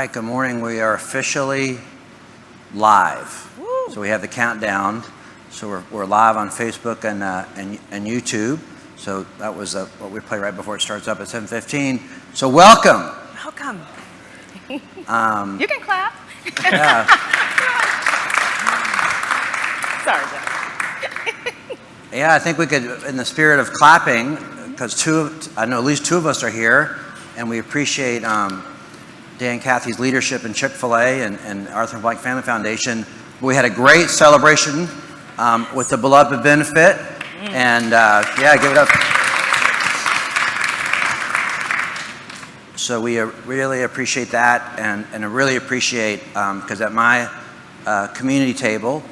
right, good morning. We are officially live. Woo. So we have the countdown. So we're live on Facebook and YouTube. So that was what we play right before it starts up at 7:15. So welcome. Welcome. You can clap. Yeah. Sorry, Jeff. Yeah, I think we could, in the spirit of clapping, because I know at least two of us are here, and we appreciate Dan and Kathy's leadership in Chick-fil-A and Arthur Blank Family Foundation. We had a great celebration with the Beloved Benefit, and yeah, give it up. So we really appreciate that, and I really appreciate, because at my community table,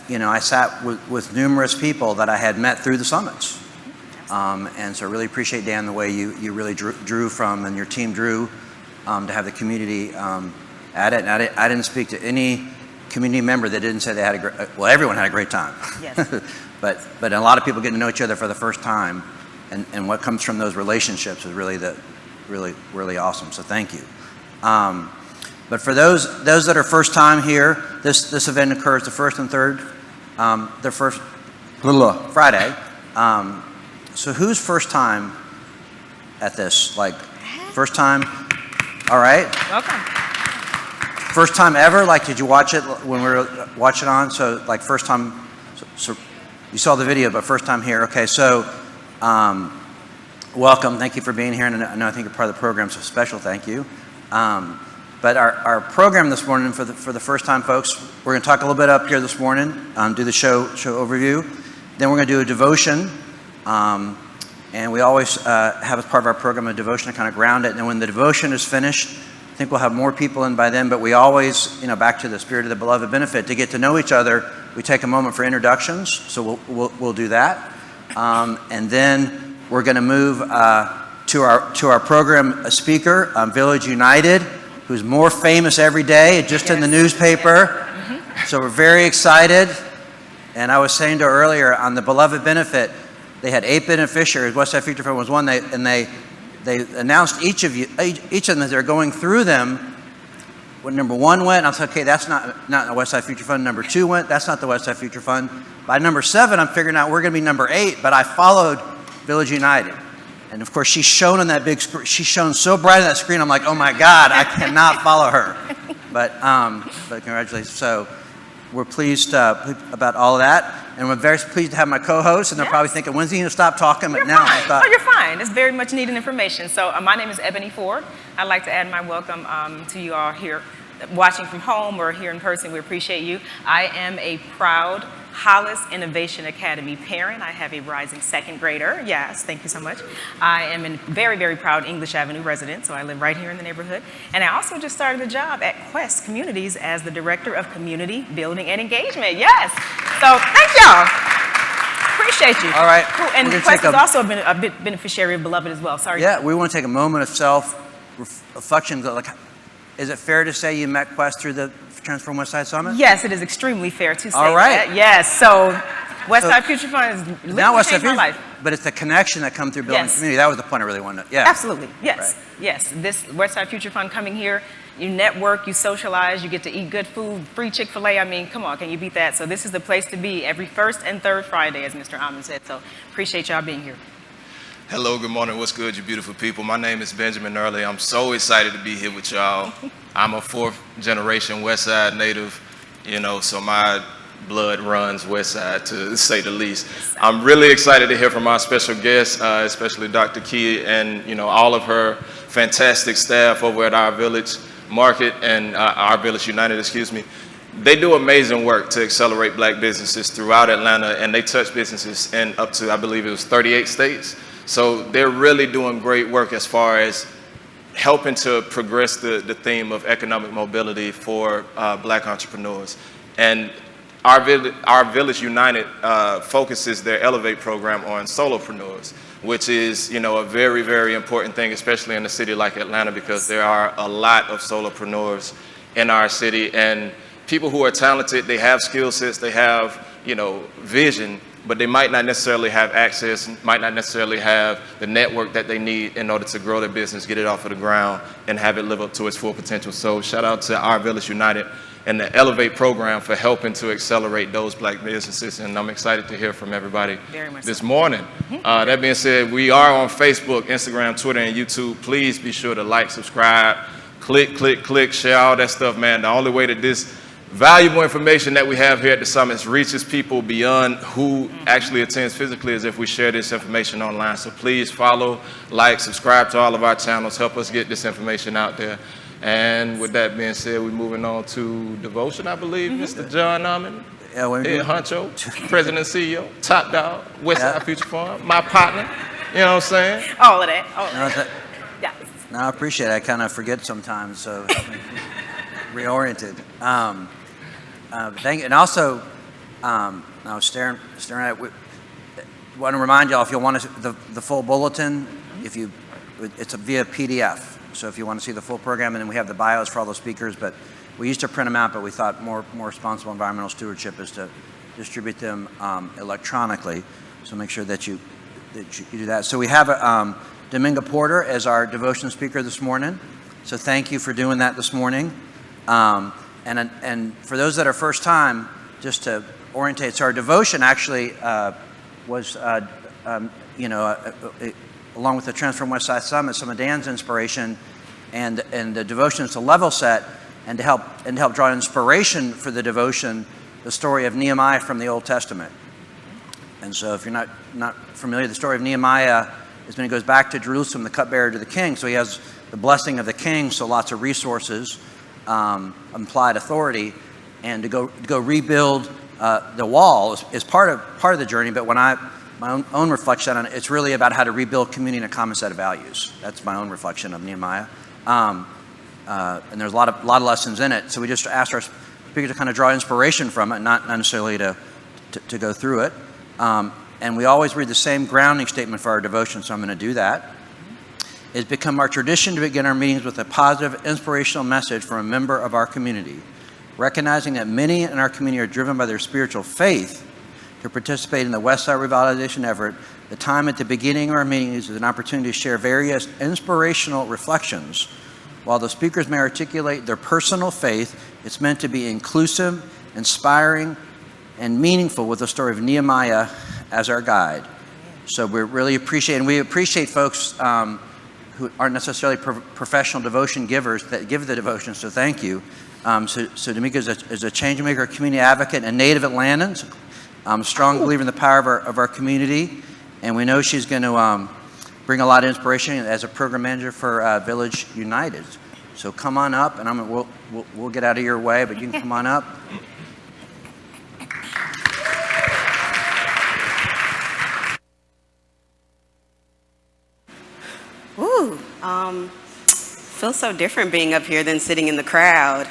you know, I sat with numerous people that I had met through the summits. And so I really appreciate, Dan, the way you really drew from, and your team drew to have the community at it. And I didn't speak to any community member that didn't say they had a great, well, everyone had a great time. Yes. but a lot of people getting to know each other for the first time, and what comes from those relationships is really awesome. So thank you. But for those that are first time here, this event occurs the first and third, the first Friday. So who's first time at this? Like first time? All right. Welcome. First time ever? Like, did you watch it when we were watching on? So like first time, so you saw the video, but first time here. Okay, so welcome. Thank you for being here. And I think you're part of the program, so special thank you. But our program this morning, for the first time folks, we're going to talk a little bit up here this morning, do the show overview. Then we're going to do a devotion. And we always have as part of our program a devotion to kind of ground it. And then when the devotion is finished, I think we'll have more people in by then, but we always, you know, back to the spirit of the Beloved Benefit, to get to know each other, we take a moment for introductions. So we'll do that. And then we're going to move to our program speaker, Village United, who's more famous every day, just in the newspaper. So we're very excited. And I was saying to her earlier, on the Beloved Benefit, they had 8 beneficiaries. Westside Future Fund was one. They announced each of them as they're going through them. When number 1 went, I was like, okay, that's not the Westside Future Fund. Number 2 went, that's not the Westside Future Fund. By number 7, I'm figuring out we're going to be number 8, but I followed Village United. And of course, she's shown on that big screen. She's shown so bright on that screen, I'm like, oh my God, I cannot follow her. But congratulations. So we're pleased about all of that. And we're very pleased to have my co-host. And they're probably thinking, when's he going to stop talking? But now I thought. Oh, you're fine. It's very much needed information. So my name is Ebony Ford. I'd like to add my welcome to you all here watching from home or here in person. We appreciate you. I am a proud Hollis Innovation Academy parent. I have a rising 2nd grader. Yes, thank you so much. I am a very, very proud English Avenue resident, so I live right here in the neighborhood. And I also just started a job at Quest Communities as the Director of Community Building and Engagement. Yes. So thank y'all. Appreciate you. All right. Cool. And Quest has also been a beneficiary of Beloved as well. Sorry. Yeah, we want to take a moment of self-reflection. Like, is it fair to say you met Quest through the Transform Westside Summit? Yes, it is extremely fair to say All right. that. Yes, so Westside Future Fund has literally changed my life. But it's the connection that come through building community. That was the point I really wanted to, Absolutely, yes, Right. yes. This Westside Future Fund coming here, you network, you socialize, you get to eat good food, free Chick-fil-A. I mean, come on, can you beat that? So this is the place to be every 1st and 3rd Friday, as Mr. Ahmann said. So appreciate y'all being here. Hello, good morning. What's good, you beautiful people? My name is Benjamin Earley. I'm so excited to be here with y'all. I'm a 4th generation Westside native, so my blood runs Westside, to say the least. I'm really excited to hear from our special guests, especially Dr. Key and all of her fantastic staff over at our Village Market and our Village United, excuse me. They do amazing work to accelerate Black businesses throughout Atlanta, and they touch businesses in up to, I believe it was 38 states. So they're really doing great work as far as helping to progress the theme of economic mobility for Black entrepreneurs. And our Village United focuses their Elevate program on solopreneurs, which is a very, very important thing, especially in a city like Atlanta, because there are a lot of solopreneurs in our city, and people who are talented, they have skill sets, they have vision, but they might not necessarily have access, might not necessarily have the network that they need in order to grow their business, get it off of the ground, and have it live up to its full potential. So shout out to our Village United and the Elevate program for helping to accelerate those Black businesses. And I'm excited to hear from everybody this morning. That being said, we are on Facebook, Instagram, Twitter, and YouTube. Please be sure to like, subscribe, click, share all that stuff, man. The only way that this valuable information that we have here at the summit reaches people beyond who actually attends physically is if we share this information online. So please follow, like, subscribe to all of our channels, help us get this information out there. And with that being said, we're moving on to devotion, I believe. Mr. John Ahmann, head honcho, president and CEO, top dog, Westside Future Fund, my partner, you know what I'm saying? All of that. Yeah. No, I appreciate it. I kind of forget sometimes, so help me reoriented. Thank you. And also, I was staring at it. I want to remind y'all, if you want to the full bulletin, it's via PDF. So if you want to see the full program, and then we have the bios for all the speakers, but we used to print them out, but we thought more responsible environmental stewardship is to distribute them electronically. So make sure that you do that. So we have Daminga Porter as our devotion speaker this morning. So thank you for doing that this morning. And for those that are first time, just to orientate, so our devotion actually was, along with the Transform Westside Summit, some of Dan's inspiration, and the devotion is to level set and to help draw inspiration for the devotion, the story of Nehemiah from the Old Testament. And so, if you're not familiar, the story of Nehemiah it goes back to Jerusalem, the cupbearer to the king. So he has the blessing of the king, so lots of resources, implied authority, and to go rebuild the wall is part of the journey. But when my own reflection on it, it's really about how to rebuild community and a common set of values. That's my own reflection of Nehemiah, and there's a lot of lessons in it. So we just asked our speaker to kind of draw inspiration from it, not necessarily to go through it. And we always read the same grounding statement for our devotion, so I'm going to do that. It's become our tradition to begin our meetings with a positive, inspirational message from a member of our community. Recognizing that many in our community are driven by their spiritual faith to participate in the Westside revitalization effort, the time at the beginning of our meetings is an opportunity to share various inspirational reflections. While the speakers may articulate their personal faith, it's meant to be inclusive, inspiring, and meaningful with the story of Nehemiah as our guide. So we really appreciate, and we appreciate folks who aren't necessarily professional devotion givers that give the devotion, so thank you. So Daminga is a change maker, community advocate, and native Atlantans. Strong believer in the power of our community, and we know she's going to bring a lot of inspiration as a program manager for Village United. So come on up, and we'll get out of your way, but you can come on up. Ooh, feels so different being up here than sitting in the crowd.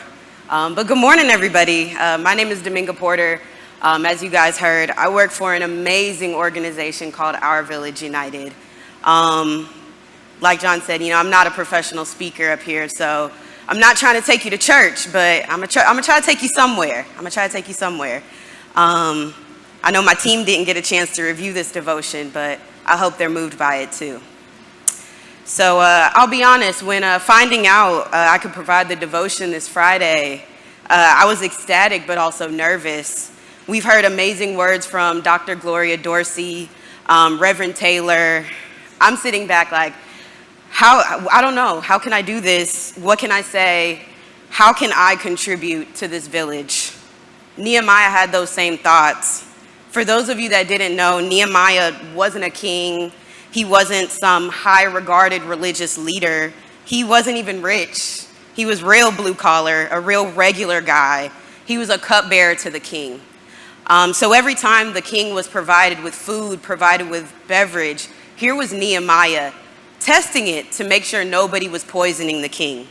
But good morning, everybody. My name is Daminga Porter. As you guys heard, I work for an amazing organization called Our Village United. Like John said, I'm not a professional speaker up here, so I'm not trying to take you to church, but I'm gonna try to take you somewhere. I know my team didn't get a chance to review this devotion, but I hope they're moved by it too. So I'll be honest, when finding out I could provide the devotion this Friday, I was ecstatic but also nervous. We've heard amazing words from Dr. Gloria Dorsey, Reverend Taylor. I'm sitting back like, I don't know, how can I do this? What can I say? How can I contribute to this village? Nehemiah had those same thoughts. For those of you that didn't know, Nehemiah wasn't a king. He wasn't some high-regarded religious leader. He wasn't even rich. He was real blue-collar, a real regular guy. He was a cupbearer to the king. So every time the king was provided with food, provided with beverage, here was Nehemiah testing it to make sure nobody was poisoning the king.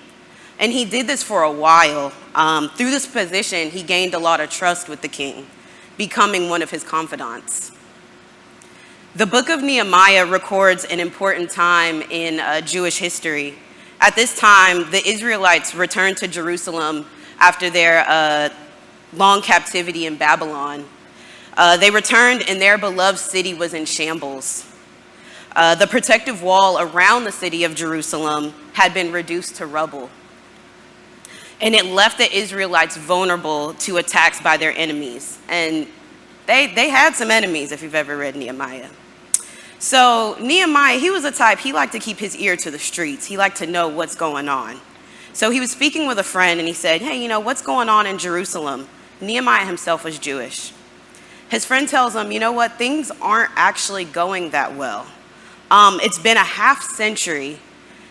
And he did this for a while. Through this position, he gained a lot of trust with the king, becoming one of his confidants. The book of Nehemiah records an important time in Jewish history. At this time, the Israelites returned to Jerusalem after their long captivity in Babylon. They returned and their beloved city was in shambles. The protective wall around the city of Jerusalem had been reduced to rubble. And it left the Israelites vulnerable to attacks by their enemies. And they had some enemies, if you've ever read Nehemiah. So Nehemiah, he was a type, he liked to keep his ear to the streets. He liked to know what's going on. So he was speaking with a friend and he said, hey, what's going on in Jerusalem? Nehemiah himself was Jewish. His friend tells him, you know what, things aren't actually going that well. It's been a half century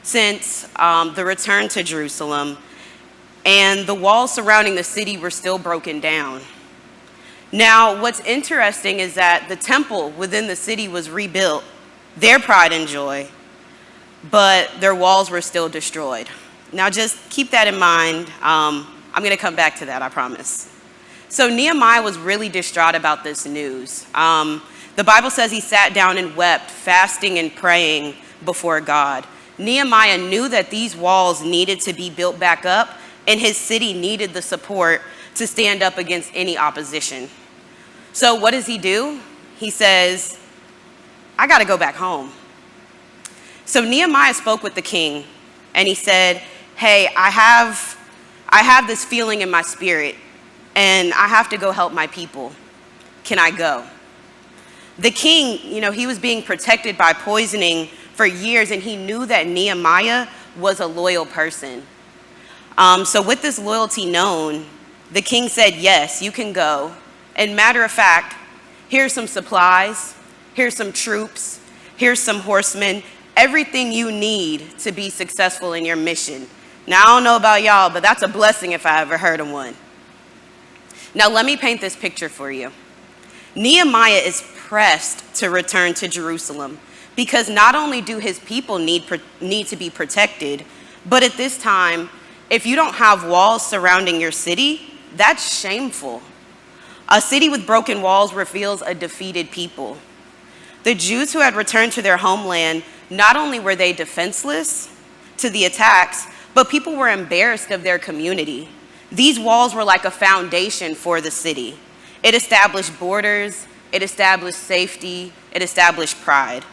since the return to Jerusalem, and the walls surrounding the city were still broken down. Now, what's interesting is that the temple within the city was rebuilt, their pride and joy, but their walls were still destroyed. Now, just keep that in mind. I'm going to come back to that, I promise. So Nehemiah was really distraught about this news. The Bible says he sat down and wept, fasting and praying before God. Nehemiah knew that these walls needed to be built back up, and his city needed the support to stand up against any opposition. So what does he do? He says, I got to go back home. So Nehemiah spoke with the king, and he said, hey, I have this feeling in my spirit, and I have to go help my people. Can I go? The king, he was being protected by poisoning for years, and he knew that Nehemiah was a loyal person. So with this loyalty known, the king said, yes, you can go. And matter of fact, here's some supplies, here's some troops, here's some horsemen, everything you need to be successful in your mission. Now, I don't know about y'all, but that's a blessing if I ever heard of one. Now, let me paint this picture for you. Nehemiah is pressed to return to Jerusalem because not only do his people need to be protected, but at this time, if you don't have walls surrounding your city, that's shameful. A city with broken walls reveals a defeated people. The Jews who had returned to their homeland, not only were they defenseless to the attacks, but people were embarrassed of their community. These walls were like a foundation for the city. It established borders, it established safety, it established pride.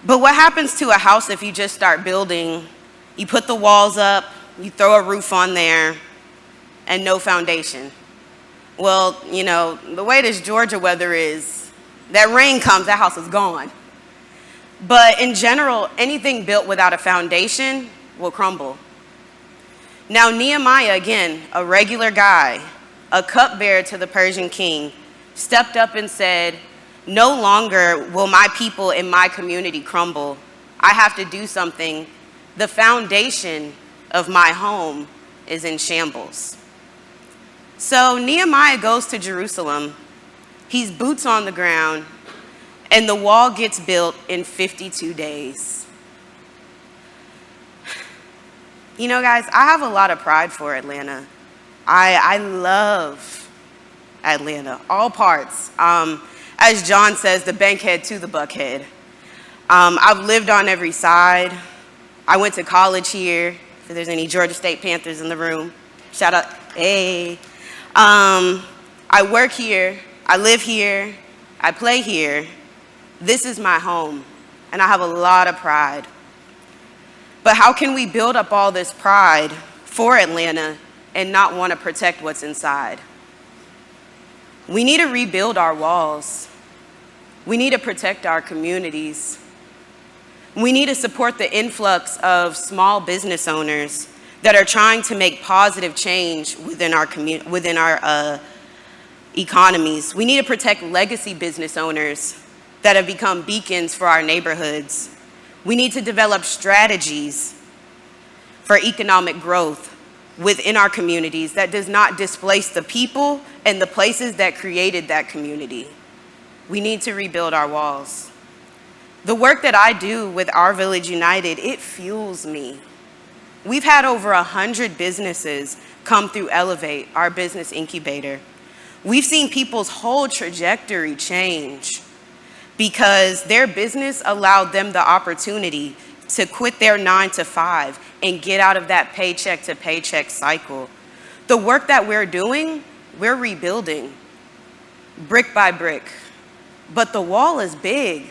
But what happens to a house if you just start building? You put the walls up, you throw a roof on there, and no foundation. Well, you know, the way this Georgia weather is, that rain comes, that house is gone. But in general, anything built without a foundation will crumble. Now Nehemiah, again, a regular guy, a cupbearer to the Persian king, stepped up and said, "No longer will my people in my community crumble. I have to do something. The foundation of my home is in shambles." So Nehemiah goes to Jerusalem. He's boots on the ground, and the wall gets built in 52 days. You know, guys, I have a lot of pride for Atlanta. I love Atlanta, all parts. As John says, the bankhead to the buckhead. I've lived on every side. I went to college here, if there's any Georgia State Panthers in the room. Shout out, hey. I work here, I live here, I play here. This is my home, and I have a lot of pride. But how can we build up all this pride for Atlanta and not want to protect what's inside? We need to rebuild our walls. We need to protect our communities. We need to support the influx of small business owners that are trying to make positive change within our economies. We need to protect legacy business owners that have become beacons for our neighborhoods. We need to develop strategies for economic growth within our communities that does not displace the people and the places that created that community. We need to rebuild our walls. The work that I do with Our Village United, it fuels me. We've had over 100 businesses come through Elevate, our business incubator. We've seen people's whole trajectory change because their business allowed them the opportunity to quit their 9-to-5 and get out of that paycheck to paycheck cycle. The work that we're doing, we're rebuilding brick by brick. But the wall is big,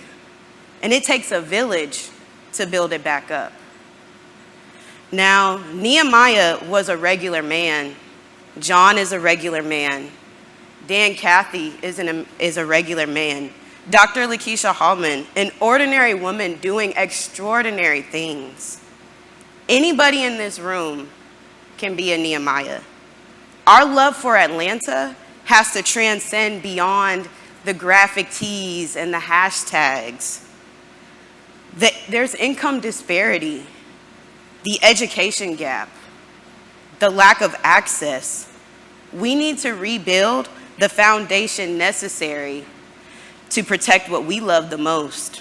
and it takes a village to build it back up. Now, Nehemiah was a regular man. John is a regular man. Dan Cathy is a regular man. Dr. Lakeysha Hallmon, an ordinary woman doing extraordinary things. Anybody in this room can be a Nehemiah. Our love for Atlanta has to transcend beyond the graphic tees and the hashtags. There's income disparity, the education gap, the lack of access. We need to rebuild the foundation necessary to protect what we love the most.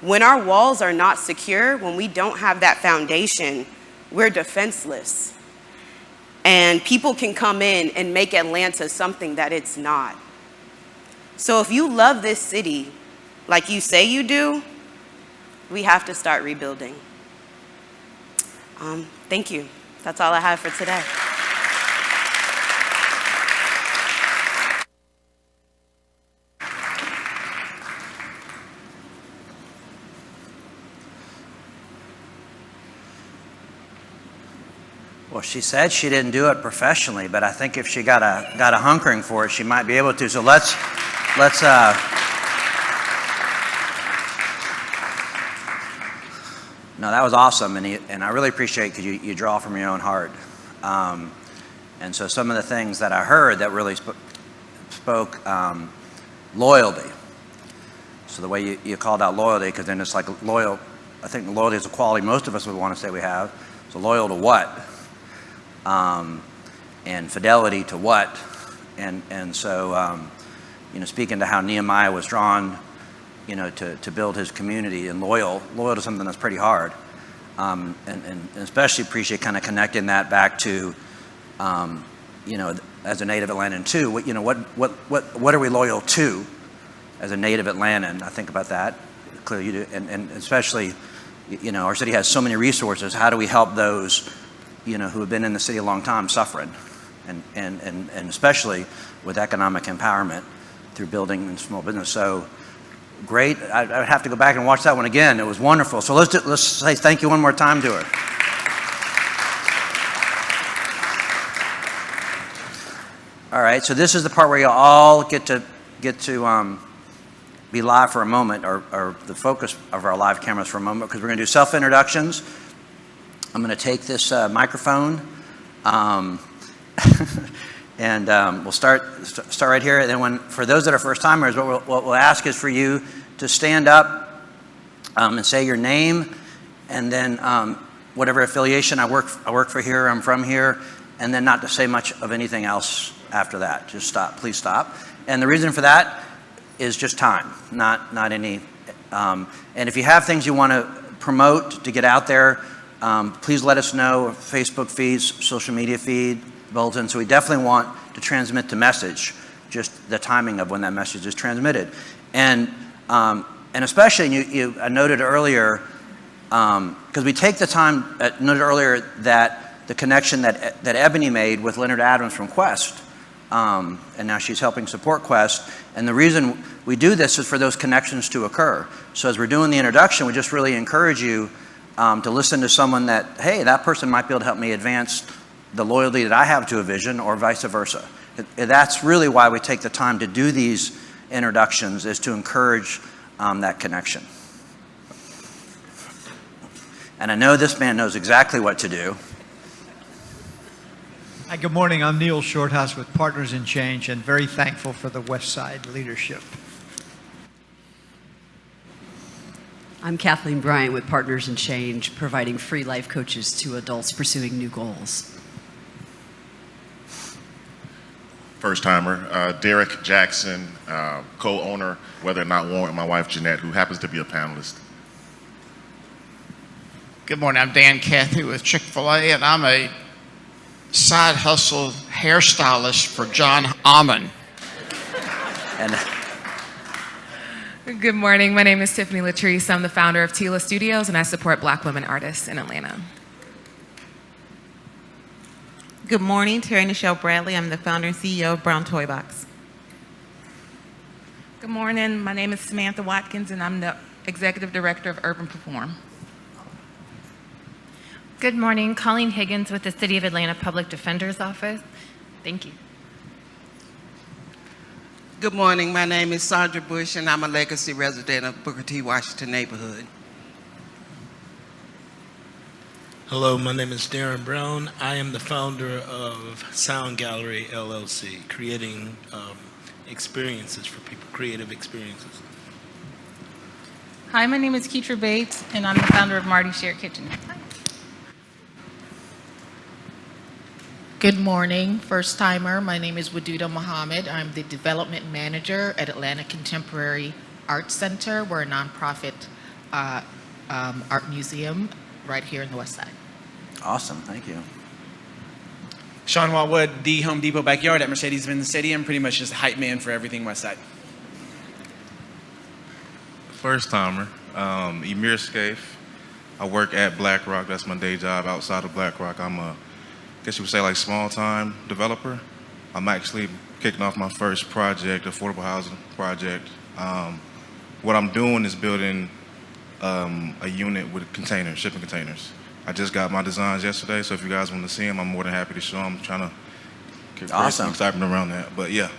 When our walls are not secure, when we don't have that foundation, we're defenseless. And people can come in and make Atlanta something that it's not. So if you love this city like you say you do, we have to start rebuilding. Thank you. That's all I have for today. Well, she said she didn't do it professionally, but I think if she got a hunkering for it, she might be able to. So let's no, that was awesome, and I really appreciate because you draw from your own heart. And so some of the things that I heard that really spoke loyalty. So the way you called out loyalty, because then it's like loyal. I think loyalty is a quality most of us would want to say we have. So loyal to what? And fidelity to what? And so speaking to how Nehemiah was drawn, to build his community and loyal to something that's pretty hard, and especially appreciate kind of connecting that back to, as a native Atlantan too. What are we loyal to as a native Atlantan? I think about that. Clearly you do, and especially, our city has so many resources. How do we help those who have been in the city a long time suffering, and especially with economic empowerment through building and small business. So great. I'd have to go back and watch that one again. It was wonderful. So let's say thank you one more time to her. All right, so this is the part where you all get to be live for a moment, or the focus of our live cameras for a moment, because we're going to do self-introductions. I'm going to take this microphone, and we'll start right here. And then for those that are first-timers, what we'll ask is for you to stand up and say your name, and then whatever affiliation I work for here, I'm from here, and then not to say much of anything else after that. Just stop. Please stop. And the reason for that is just time, not any. And if you have things you want to promote to get out there, please let us know. Facebook feeds, social media feed, bulletin. So we definitely want to transmit the message, just the timing of when that message is transmitted. And especially, I noted earlier, because we take the time, noted earlier that the connection that Ebony made with Leonard Adams from Quest, and now she's helping support Quest. And the reason we do this is for those connections to occur. So as we're doing the introduction, we just really encourage you to listen to someone that, hey, that person might be able to help me advance the loyalty that I have to a vision, or vice versa. That's really why we take the time to do these introductions, is to encourage that connection. And I know this man knows exactly what to do. Hi, good morning. I'm Neil Shorthouse with Partners in Change, and very thankful for the West Side leadership. I'm Kathleen Bryant with Partners in Change, providing free life coaches to adults pursuing new goals. First timer, Derek Jackson, co-owner, Whether or Not Warrant, my wife Jennet, who happens to be a panelist. Good morning, I'm Dan Cathy with Chick-fil-A, and I'm a side hustle hairstylist for John Ahmann. And Good morning, my name is Tiffany Latrice. I'm the founder of Tila Studios, and I support Black women artists in Atlanta. Good morning, Terry Nichelle Bradley. I'm the founder and CEO of Brown Toy Box. Good morning, my name is Samantha Watkins, and I'm the executive director of Urban Perform. Good morning, Colleen Higgins with the City of Atlanta Public Defender's Office. Thank you. Good morning, my name is Sandra Bush, and I'm a legacy resident of Booker T. Washington neighborhood. Hello, my name is Darren Brown. I am the founder of Sound Gallery LLC, creating experiences for people, creative experiences. Hi, my name is Keitra Bates, and I'm the founder of Marty's Shared Kitchen. Good morning, first timer. My name is Waduda Muhammad. I'm the development manager at Atlanta Contemporary Arts Center. We're a nonprofit art museum right here in the West Side. awesome, thank you. Sean Walwood, the Home Depot backyard at Mercedes-Benz Stadium, pretty much just a hype man for everything West Side. First timer, Emir Scaife. I work at BlackRock. That's my day job. Outside of BlackRock, I'm a, I guess you would say, like small-time developer. I'm actually kicking off my first project, affordable housing project. What I'm doing is building a unit with containers, shipping containers. I just got my designs yesterday, so if you guys want to see them, I'm more than happy to show them. I'm trying to get some excitement around that, but yeah.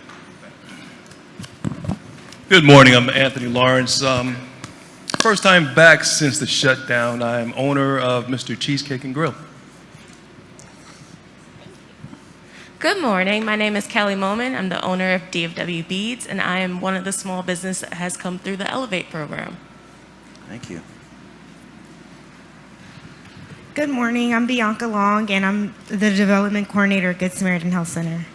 Good morning, I'm Anthony Lawrence. First time back since the shutdown. I'm owner of Mr. Cheesecake and Grill. Good morning, my name is Kelly Moman. I'm the owner of DFW Beads, and I am one of the small business that has come through the Elevate program. Thank you. Good morning, I'm Bianca Long, and I'm the development coordinator at Good Samaritan Health Center.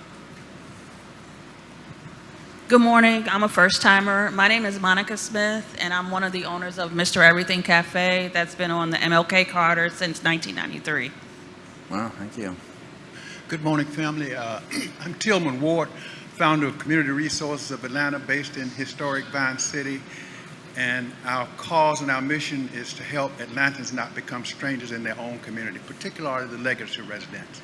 Good morning, I'm a first timer. My name is Monica Smith, and I'm one of the owners of Mr. Everything Cafe that's been on the MLK Carter since 1993. Wow, thank you. Good morning, family. I'm Tillman Ward, founder of Community Resources of Atlanta, based in historic Vine City. And our cause and our mission is to help Atlantans not become strangers in their own community, particularly the Legacy residents.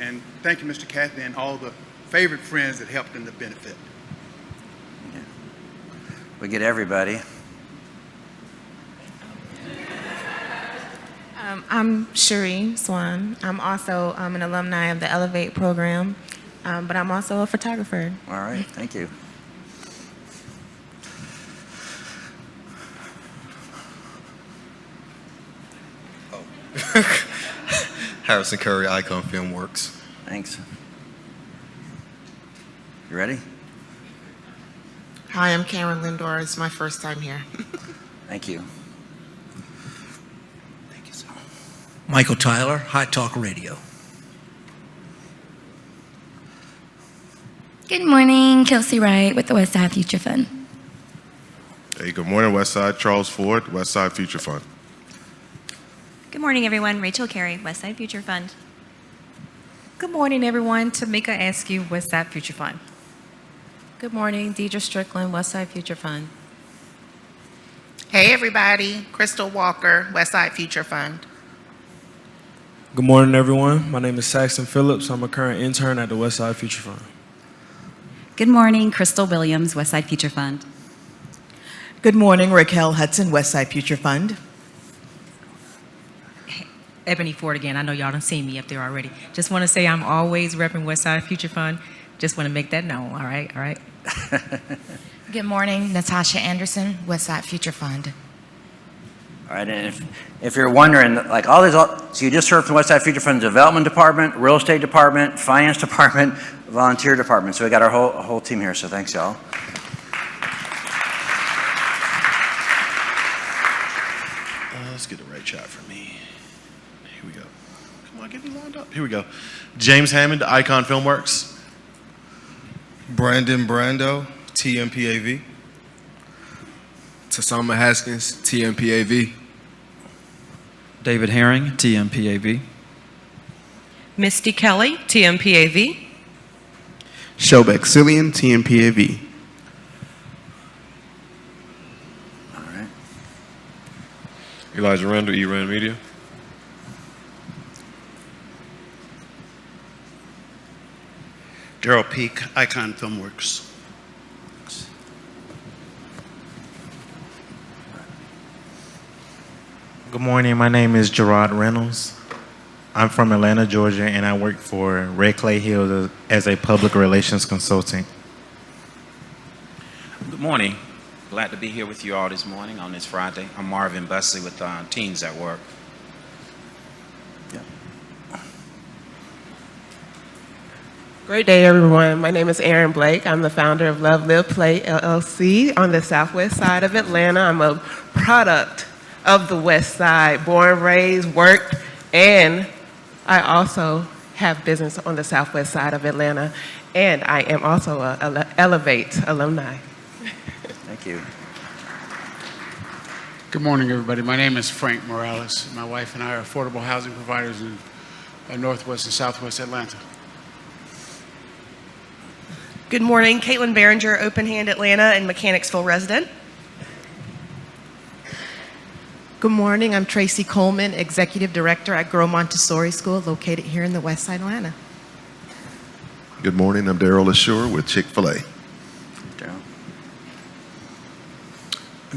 And thank you, Mr. Cathy, and all the favorite friends that helped in the benefit. Yeah. We get everybody. I'm Cherie Swan. I'm also an alumni of the Elevate program, but I'm also a photographer. All right, thank you. Harrison Curry, Icon Film Works. Thanks. You ready? Hi, I'm Karen Lindor. It's my first time here. Thank you. Michael Tyler, Hot Talk Radio. Good morning, Kelsey Wright with the Westside Future Fund. Hey, good morning, Westside. Charles Ford, Westside Future Fund. Good morning, everyone. Rachel Carey, Westside Future Fund. Good morning, everyone. Tamika Askew, Westside Future Fund. Good morning, Deidre Strickland, Westside Future Fund. Hey, everybody. Crystal Walker, Westside Future Fund. Good morning, everyone. My name is Saxon Phillips. I'm a current intern at the Westside Future Fund. Good morning, Crystal Williams, Westside Future Fund. Good morning, Raquel Hudson, Westside Future Fund. Ebony Ford again. I know y'all done seen me up there already. Just want to say I'm always repping Westside Future Fund. Just want to make that known. All right, all right. Good morning, Natasha Anderson, Westside Future Fund. All right, and if you're wondering, like so you just heard from Westside Future Fund Development Department, Real Estate Department, Finance Department, Volunteer Department. So we got our whole team here, so thanks, y'all. Let's get the right shot for me. Here we go. Come on, get me lined up. Here we go. James Hammond, Icon Filmworks. Brandon Brando, TMPAV. Tasama Haskins, TMPAV. David Herring, TMPAV. Misty Kelly, TMPAV. Shobek Cillian, TMPAV. All right. Elijah Randall, E-Rand Media. Daryl Peak, Icon Filmworks. Good morning. My name is Gerard Reynolds. I'm from Atlanta, Georgia, and I work for Redclay-Hill as a public relations consultant. Good morning. Glad to be here with you all this morning on this Friday. I'm Marvin Bussey with Teens at Work. Great day, everyone. My name is Erin Blake. I'm the founder of Love, Live, Play, LLC on the southwest side of Atlanta. I'm a product of the West Side, born, raised, worked, and I also have business on the southwest side of Atlanta, and I am also a Elevate alumni. Thank you. Good morning, everybody. My name is Frank Morales. My wife and I are affordable housing providers in northwest and southwest Atlanta. Good morning, Caitlin Behringer, Open Hand Atlanta and Mechanicsville resident. Good morning, I'm Tracy Coleman, Executive Director at Grow Montessori School, located here in the West Side Atlanta. Good morning, I'm Daryl Ashore with Chick-fil-A. Daryl.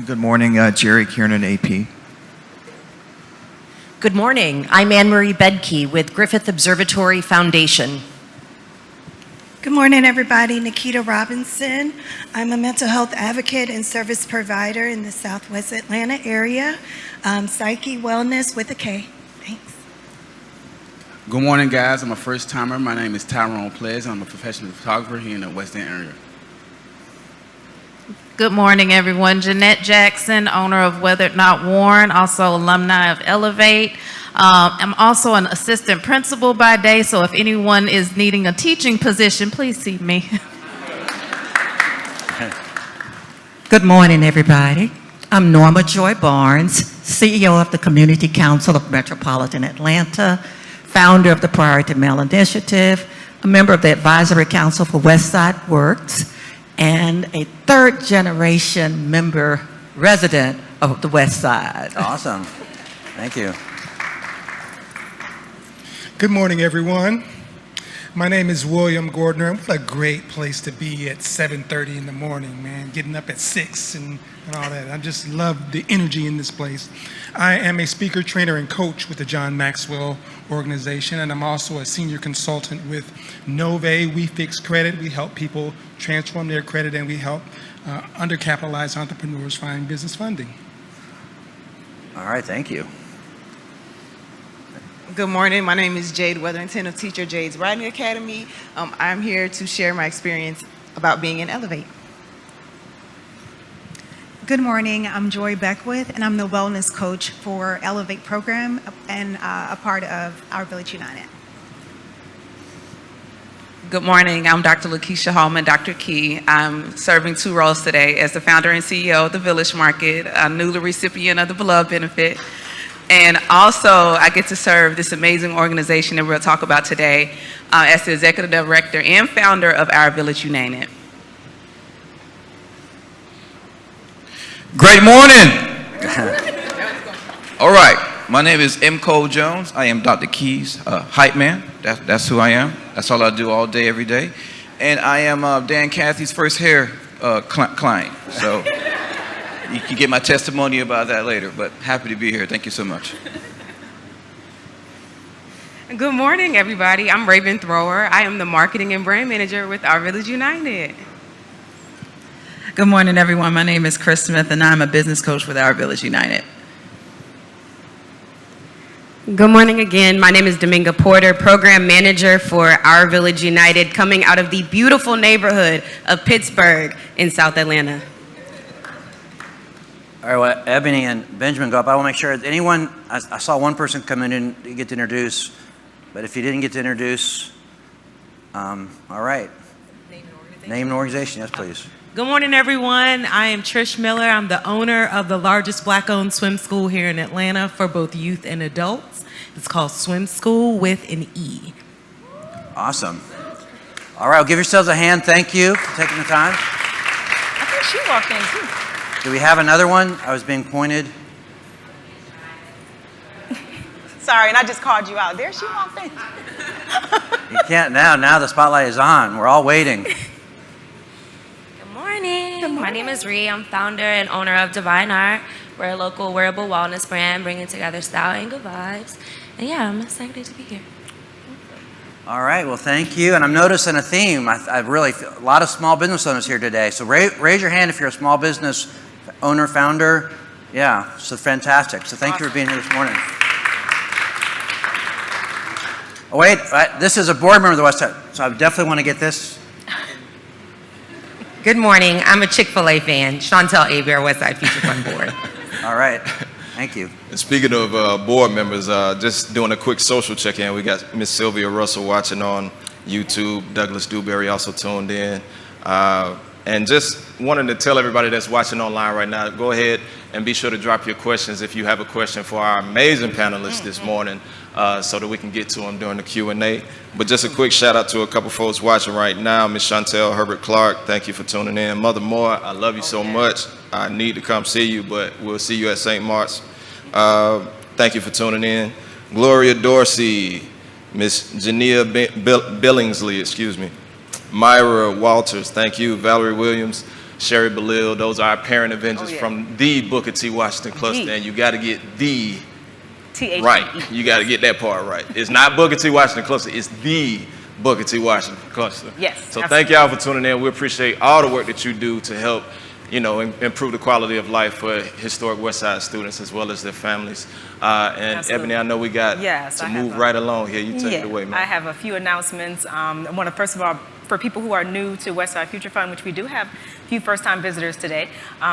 Good morning, Jerry Kiernan, AP. Good morning, I'm Anne-Marie Bedke with Griffith Observatory Foundation. Good morning, everybody. Nikita Robinson. I'm a mental health advocate and service provider in the Southwest Atlanta area. Psyche Wellness with a K. Thanks. Good morning, guys. I'm a first timer. My name is Tyrone Ples. I'm a professional photographer here in the West End area. Good morning, everyone. Jennet Jackson, owner of Weathered Not Worn, also alumni of Elevate. I'm also an assistant principal by day, so if anyone is needing a teaching position, please see me. Good morning, everybody. I'm Norma Joy Barnes, CEO of the Community Council of Metropolitan Atlanta, founder of the Priority Mail Initiative, a member of the Advisory Council for Westside Works, and a third-generation member resident of the West Side. Awesome. Thank you. Good morning, everyone. My name is William Gordner. What a great place to be at 7:30 in the morning, man. Getting up at 6 and all that. I just love the energy in this place. I am a speaker, trainer, and coach with the John Maxwell organization, and I'm also a senior consultant with Nove. We fix credit. We help people transform their credit, and we help undercapitalized entrepreneurs find business funding. All right, thank you. Good morning. My name is Jade Weatherington of Teacher Jade's Writing Academy. I'm here to share my experience about being in Elevate. Good morning. I'm Joy Beckwith, and I'm the wellness coach for Elevate program and a part of Our Village United. Good morning. I'm Dr. Lakeysha Hallmon, Dr. Key. I'm serving 2 roles today as the founder and CEO of the Village Market, a newly recipient of the Beloved Benefit. And also, I get to serve this amazing organization that we'll talk about today as the executive director and founder of Our Village United. Great morning. All right. My name is M. Cole Jones. I am Dr. Key's hype man. That's who I am. That's all I do all day, every day. And I am Dan Cathy's first hair client. So you can get my testimony about that later, but happy to be here. Thank you so much. Good morning, everybody. I'm Raven Thrower. I am the marketing and brand manager with Our Village United. Good morning, everyone. My name is Chris Smith, and I'm a business coach with Our Village United. Good morning again. My name is Daminga Porter, program manager for Our Village United, coming out of the beautiful neighborhood of Pittsburgh in South Atlanta. All right, well, Ebony and Benjamin go up. I want to make sure anyone, I saw one person come in and get to introduce, but if you didn't get to introduce, all right. Name and organization, yes, please. Good morning, everyone. I am Trish Miller. I'm the owner of the largest Black-owned swim school here in Atlanta for both youth and adults. It's called Swim School with an E. Awesome. All right, well, give yourselves a hand. Thank you for taking the time. I think she walked in, too. Do we have another one? I was being pointed. Sorry, and I just called you out. There she walked in. You can't now. Now the spotlight is on. We're all waiting. Good morning. My name is Ree. I'm founder and owner of Divine Art. We're a local wearable wellness brand bringing together style and good vibes. And yeah, I'm excited to be here. All right, well, thank you. And I'm noticing a theme. I really feel a lot of small business owners here today. So raise your hand if you're a small business owner, founder. Yeah, so fantastic. So thank you for being here this morning. Oh, wait, this is a board member of the West Side, so I definitely want to get this. Good morning. I'm a Chick-fil-A fan. Chantel Aber, Westside Future Fund Board. All right. Thank you. And speaking of board members, just doing a quick social check-in. We got Miss Sylvia Russell watching on YouTube. Douglas Dewberry also tuned in. And just wanted to tell everybody that's watching online right now, go ahead and be sure to drop your questions if you have a question for our amazing panelists this morning, so that we can get to them during the Q&A. But just a quick shout out to a couple folks watching right now. Miss Chantel Herbert Clark, thank you for tuning in. Mother Moore, I love you so much. I need to come see you, but we'll see you at St. Mark's. Thank you for tuning in. Gloria Dorsey, Miss Jania Billingsley, excuse me. Myra Walters, thank you. Valerie Williams, Sherry Belil, those are our parent Avengers from the Booker T. Washington Cluster, and you got to get the right. You got to get that part right. It's not Booker T. Washington Cluster, it's the Booker T. Washington Cluster. Yes. So thank y'all for tuning in. We appreciate all the work that you do to help, you know, improve the quality of life for historic West Side students as well as their families. And Absolutely. Ebony, I know we got to move right along here. You take it away, man. I have a few announcements. I want to, first of all, for people who are new to Westside Future Fund, which we do have a few first-time visitors today.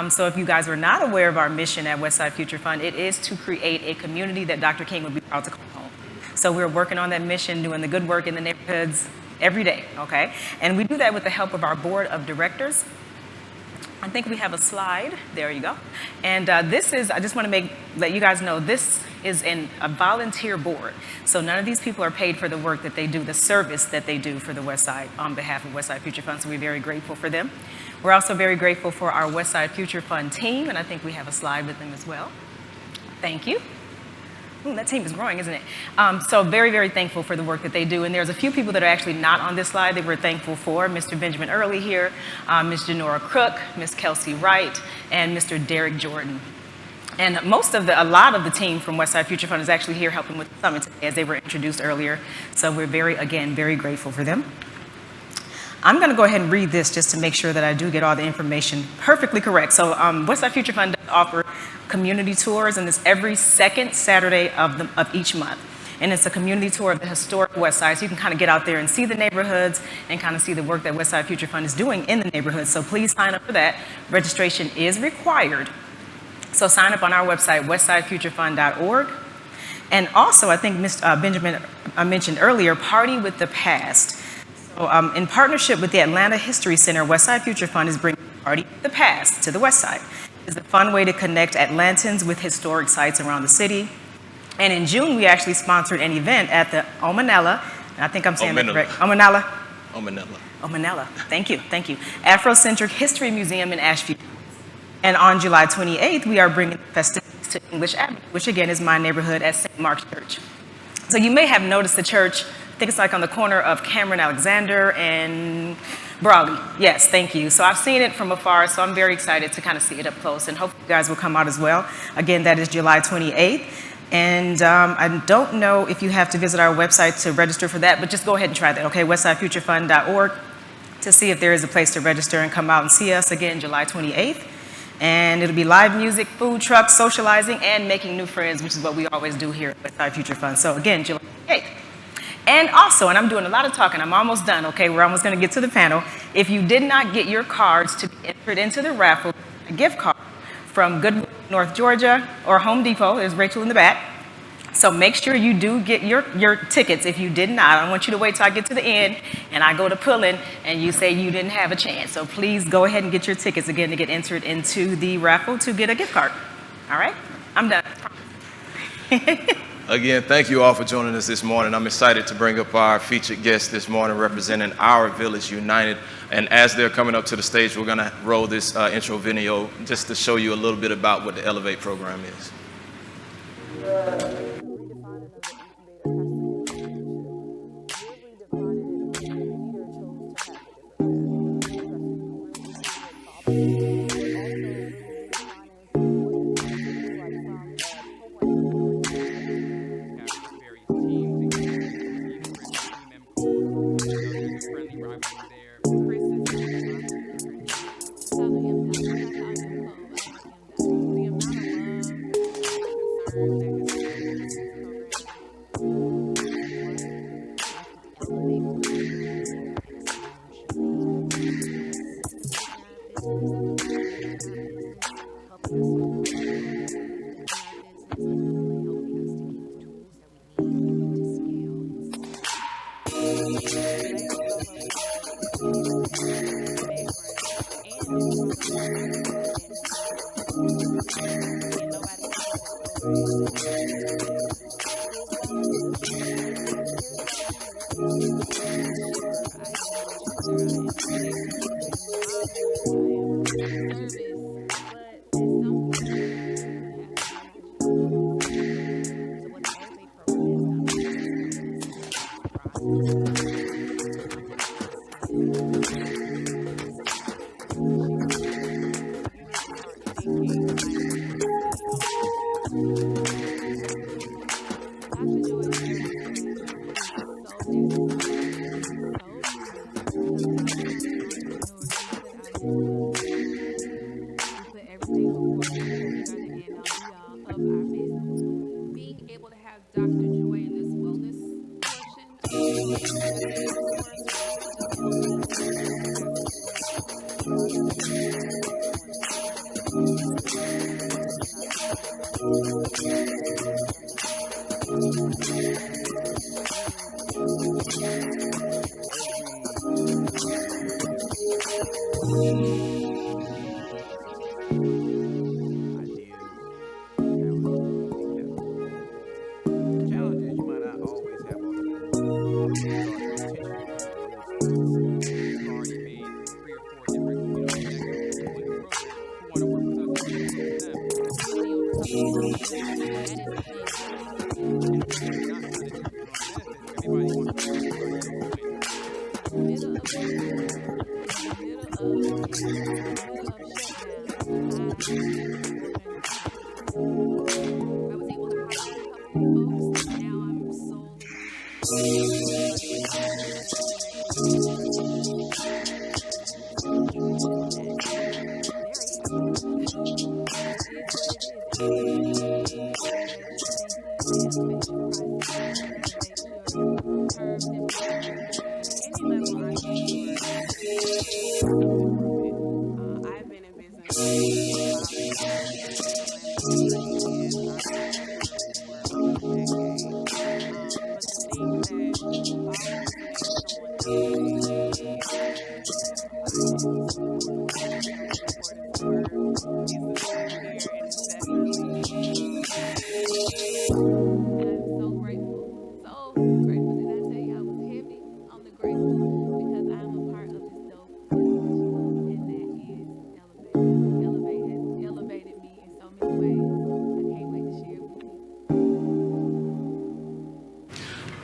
So if you guys are not aware of our mission at Westside Future Fund, it is to create a community that Dr. King would be proud to call home. So we're working on that mission, doing the good work in the neighborhoods every day, okay? And we do that with the help of our board of directors. I think we have a slide. There you go. And this is, I just want to let you guys know, this is a volunteer board. So none of these people are paid for the work that they do, the service that they do for the Westside on behalf of Westside Future Fund. So we're very grateful for them. We're also very grateful for our Westside Future Fund team, and I think we have a slide with them as well. Thank you. That team is growing, isn't it? So very, very thankful for the work that they do. And there's a few people that are actually not on this slide that we're thankful for. Mr. Benjamin Earley here, Ms. Janora Crook, Ms. Kelsey Wright, and Mr. Derek Jordan. And a lot of the team from Westside Future Fund is actually here helping with the summit today, as they were introduced earlier. So we're again, very grateful for them. I'm going to go ahead and read this just to make sure that I do get all the information perfectly correct. So Westside Future Fund does offer community tours, and it's every second Saturday of each month. And it's a community tour of the historic Westside, so you can kind of get out there and see the neighborhoods and kind of see the work that Westside Future Fund is doing in the neighborhoods. So please sign up for that. Registration is required. So sign up on our website, westsidefuturefund.org. And also, I think Benjamin mentioned earlier, Party with the Past. So, in partnership with the Atlanta History Center, Westside Future Fund is bringing Party with the Past to the Westside. It's a fun way to connect Atlantans with historic sites around the city. And in June, we actually sponsored an event at the Omanella, and I think I'm saying that correct. Omanella? Omanella. Thank you. Afrocentric History Museum in Asheville. And on July 28th, we are bringing festivities to English Avenue, which again is my neighborhood at St. Mark's Church. So you may have noticed the church, I think it's like on the corner of Cameron Alexander and Brawley. Yes, thank you. So I've seen it from afar, so I'm very excited to kind of see it up close, and hopefully you guys will come out as well. Again, that is July 28th. And I don't know if you have to visit our website to register for that, but just go ahead and try that, okay? westsidefuturefund.org to see if there is a place to register and come out and see us again July 28th. And it'll be live music, food trucks, socializing, and making new friends, which is what we always do here at Westside Future Fund. So again, July 8th. And also, and I'm doing a lot of talking, I'm almost done, okay? We're almost gonna get to the panel. If you did not get your cards to be entered into the raffle, a gift card from Goodwood, North Georgia, or Home Depot, there's Rachel in the back. So make sure you do get your tickets. If you did not, I don't want you to wait till I get to the end and I go to pulling and you say you didn't have a chance. So please go ahead and get your tickets again to get entered into the raffle to get a gift card. All right, I'm done. Again, thank you all for joining us this morning. I'm excited to bring up our featured guest this morning representing Our Village United. And as they're coming up to the stage, we're gonna roll this intro video just to show you a little bit about what the Elevate program is.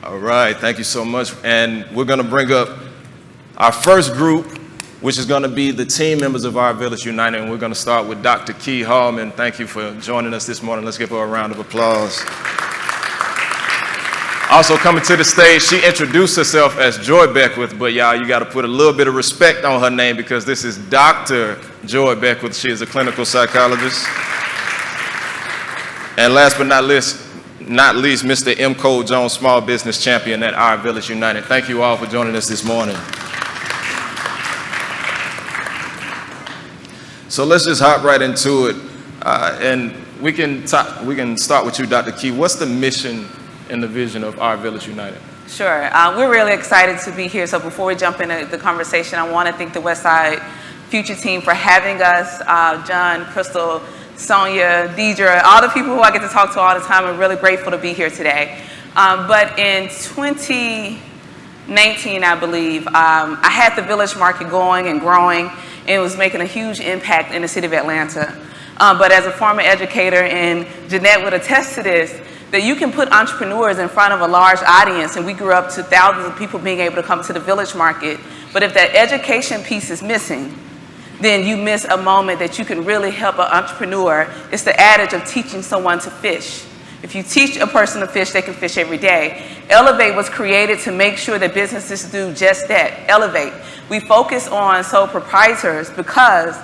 All right, thank you so much. And we're going to bring up our first group, which is going to be the team members of Our Village United. And we're going to start with Dr. Key Hallmon. Thank you for joining us this morning. Let's give her a round of applause. Also coming to the stage, she introduced herself as Joy Beckwith, but y'all, you got to put a little bit of respect on her name because this is Dr. Joy Beckwith. She is a clinical psychologist. And last but not least, Mr. M. Cole Jones, small business champion at Our Village United. Thank you all for joining us this morning. So let's just hop right into it. And we can start with you, Dr. Key. What's the mission and the vision of Our Village United? Sure. We're really excited to be here. So before we jump into the conversation, I want to thank the Westside Future team for having us. John, Crystal, Sonia, Deidre, all the people who I get to talk to all the time. I'm really grateful to be here today. But in 2019, I believe, I had the Village Market going and growing, and it was making a huge impact in the city of Atlanta. But as a former educator, and Jennet would attest to this, that you can put entrepreneurs in front of a large audience, and we grew up to thousands of people being able to come to the Village Market. But if that education piece is missing, then you miss a moment that you can really help an entrepreneur. It's the adage of teaching someone to fish. If you teach a person to fish, they can fish every day. Elevate was created to make sure that businesses do just that, elevate. We focus on sole proprietors because,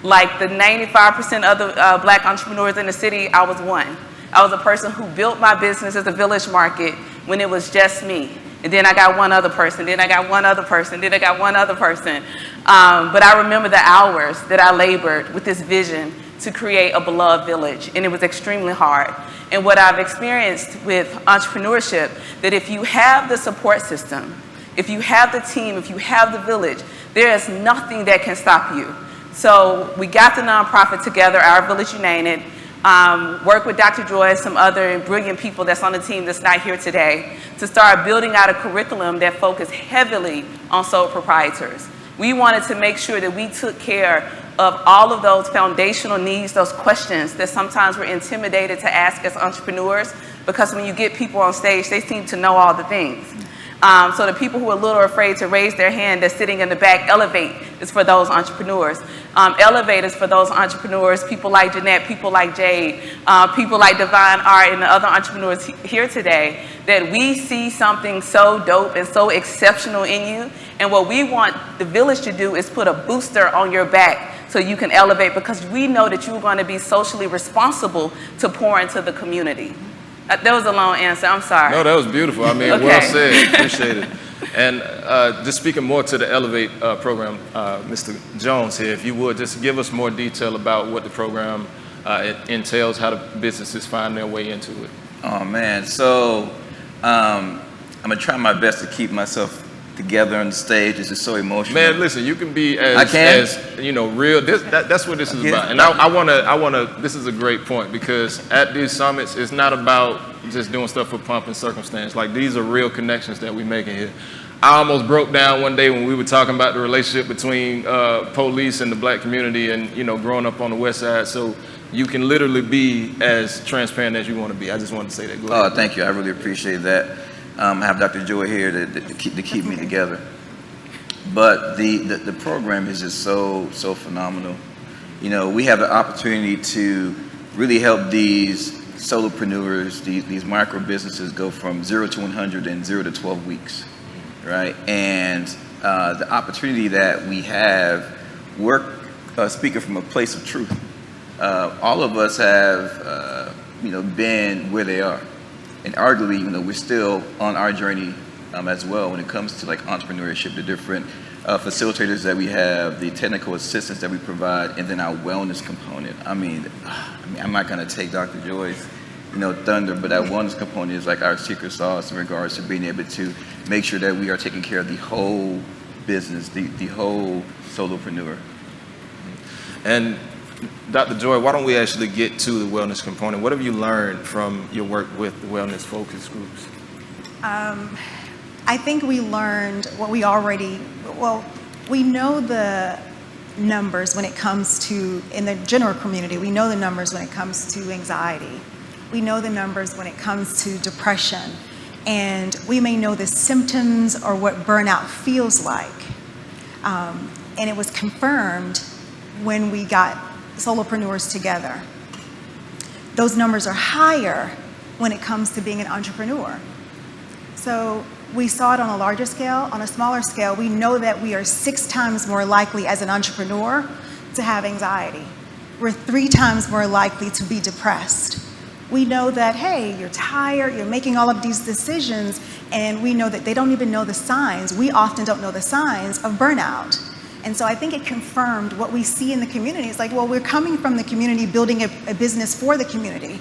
like the 95% of the black entrepreneurs in the city, I was one. I was a person who built my business as a Village Market when it was just me. And then I got one other person, then I got one other person, then I got one other person. But I remember the hours that I labored with this vision to create a beloved village, and it was extremely hard. And what I've experienced with entrepreneurship, that if you have the support system, if you have the team, if you have the village, there is nothing that can stop you. So we got the nonprofit together, Our Village United, work with Dr. Joy and some other brilliant people that's on the team that's not here today to start building out a curriculum that focused heavily on sole proprietors. We wanted to make sure that we took care of all of those foundational needs, those questions that sometimes we're intimidated to ask as entrepreneurs, because when you get people on stage, they seem to know all the things. So the people who are a little afraid to raise their hand that's sitting in the back, Elevate is for those entrepreneurs. Elevate is for those entrepreneurs, people like Jennet, people like Jade, people like Divine Art and the other entrepreneurs here today, that we see something so dope and so exceptional in you. And what we want the village to do is put a booster on your back so you can elevate, because we know that you're going to be socially responsible to pour into the community. That was a long answer, I'm sorry. No, that was beautiful. I mean, Okay. Well said, appreciate it. And just speaking more to the Elevate program, Mr. Jones here, if you would, just give us more detail about what the program it entails, how the businesses find their way into it. Oh man, so I'm gonna try my best to keep myself together on the stage. It's just so emotional. Man, listen, you can be as you know, real. That's what this is about. And I wanna. This is a great point, because at these summits, it's not about just doing stuff for pomp and circumstance. Like, these are real connections that we making here. I almost broke down one day when we were talking about the relationship between police and the black community, and growing up on the West Side. So you can literally be as transparent as you want to be. I just wanted to say that. Go ahead. Oh, thank you. I really appreciate that. I have Dr. Joy here to keep me together. but the program is just so phenomenal. You know, we have the opportunity to really help these solopreneurs, these micro businesses go from 0 to 100 in 0 to 12 weeks, right? And the opportunity that we have, speaking from a place of truth, all of us have, been where they are. And arguably, we're still on our journey as well when it comes to like entrepreneurship, the different facilitators that we have, the technical assistance that we provide, and then our wellness component. I mean, I'm not going to take Dr. Joy's, thunder, but that wellness component is like our secret sauce in regards to being able to make sure that we are taking care of the whole business, the whole solopreneur. And Dr. Joy, why don't we actually get to the wellness component? What have you learned from your work with the wellness focus groups? I think we learned what we know the numbers when it comes to, in the general community, we know the numbers when it comes to anxiety. We know the numbers when it comes to depression. And we may know the symptoms or what burnout feels like. And it was confirmed when we got solopreneurs together. Those numbers are higher when it comes to being an entrepreneur. So we saw it on a larger scale. On a smaller scale, we know that we are 6 times more likely as an entrepreneur to have anxiety. We're 3 times more likely to be depressed. We know that, hey, you're tired, you're making all of these decisions, and we know that they don't even know the signs. We often don't know the signs of burnout. And so I think it confirmed what we see in the community. It's like, well, we're coming from the community, building a business for the community.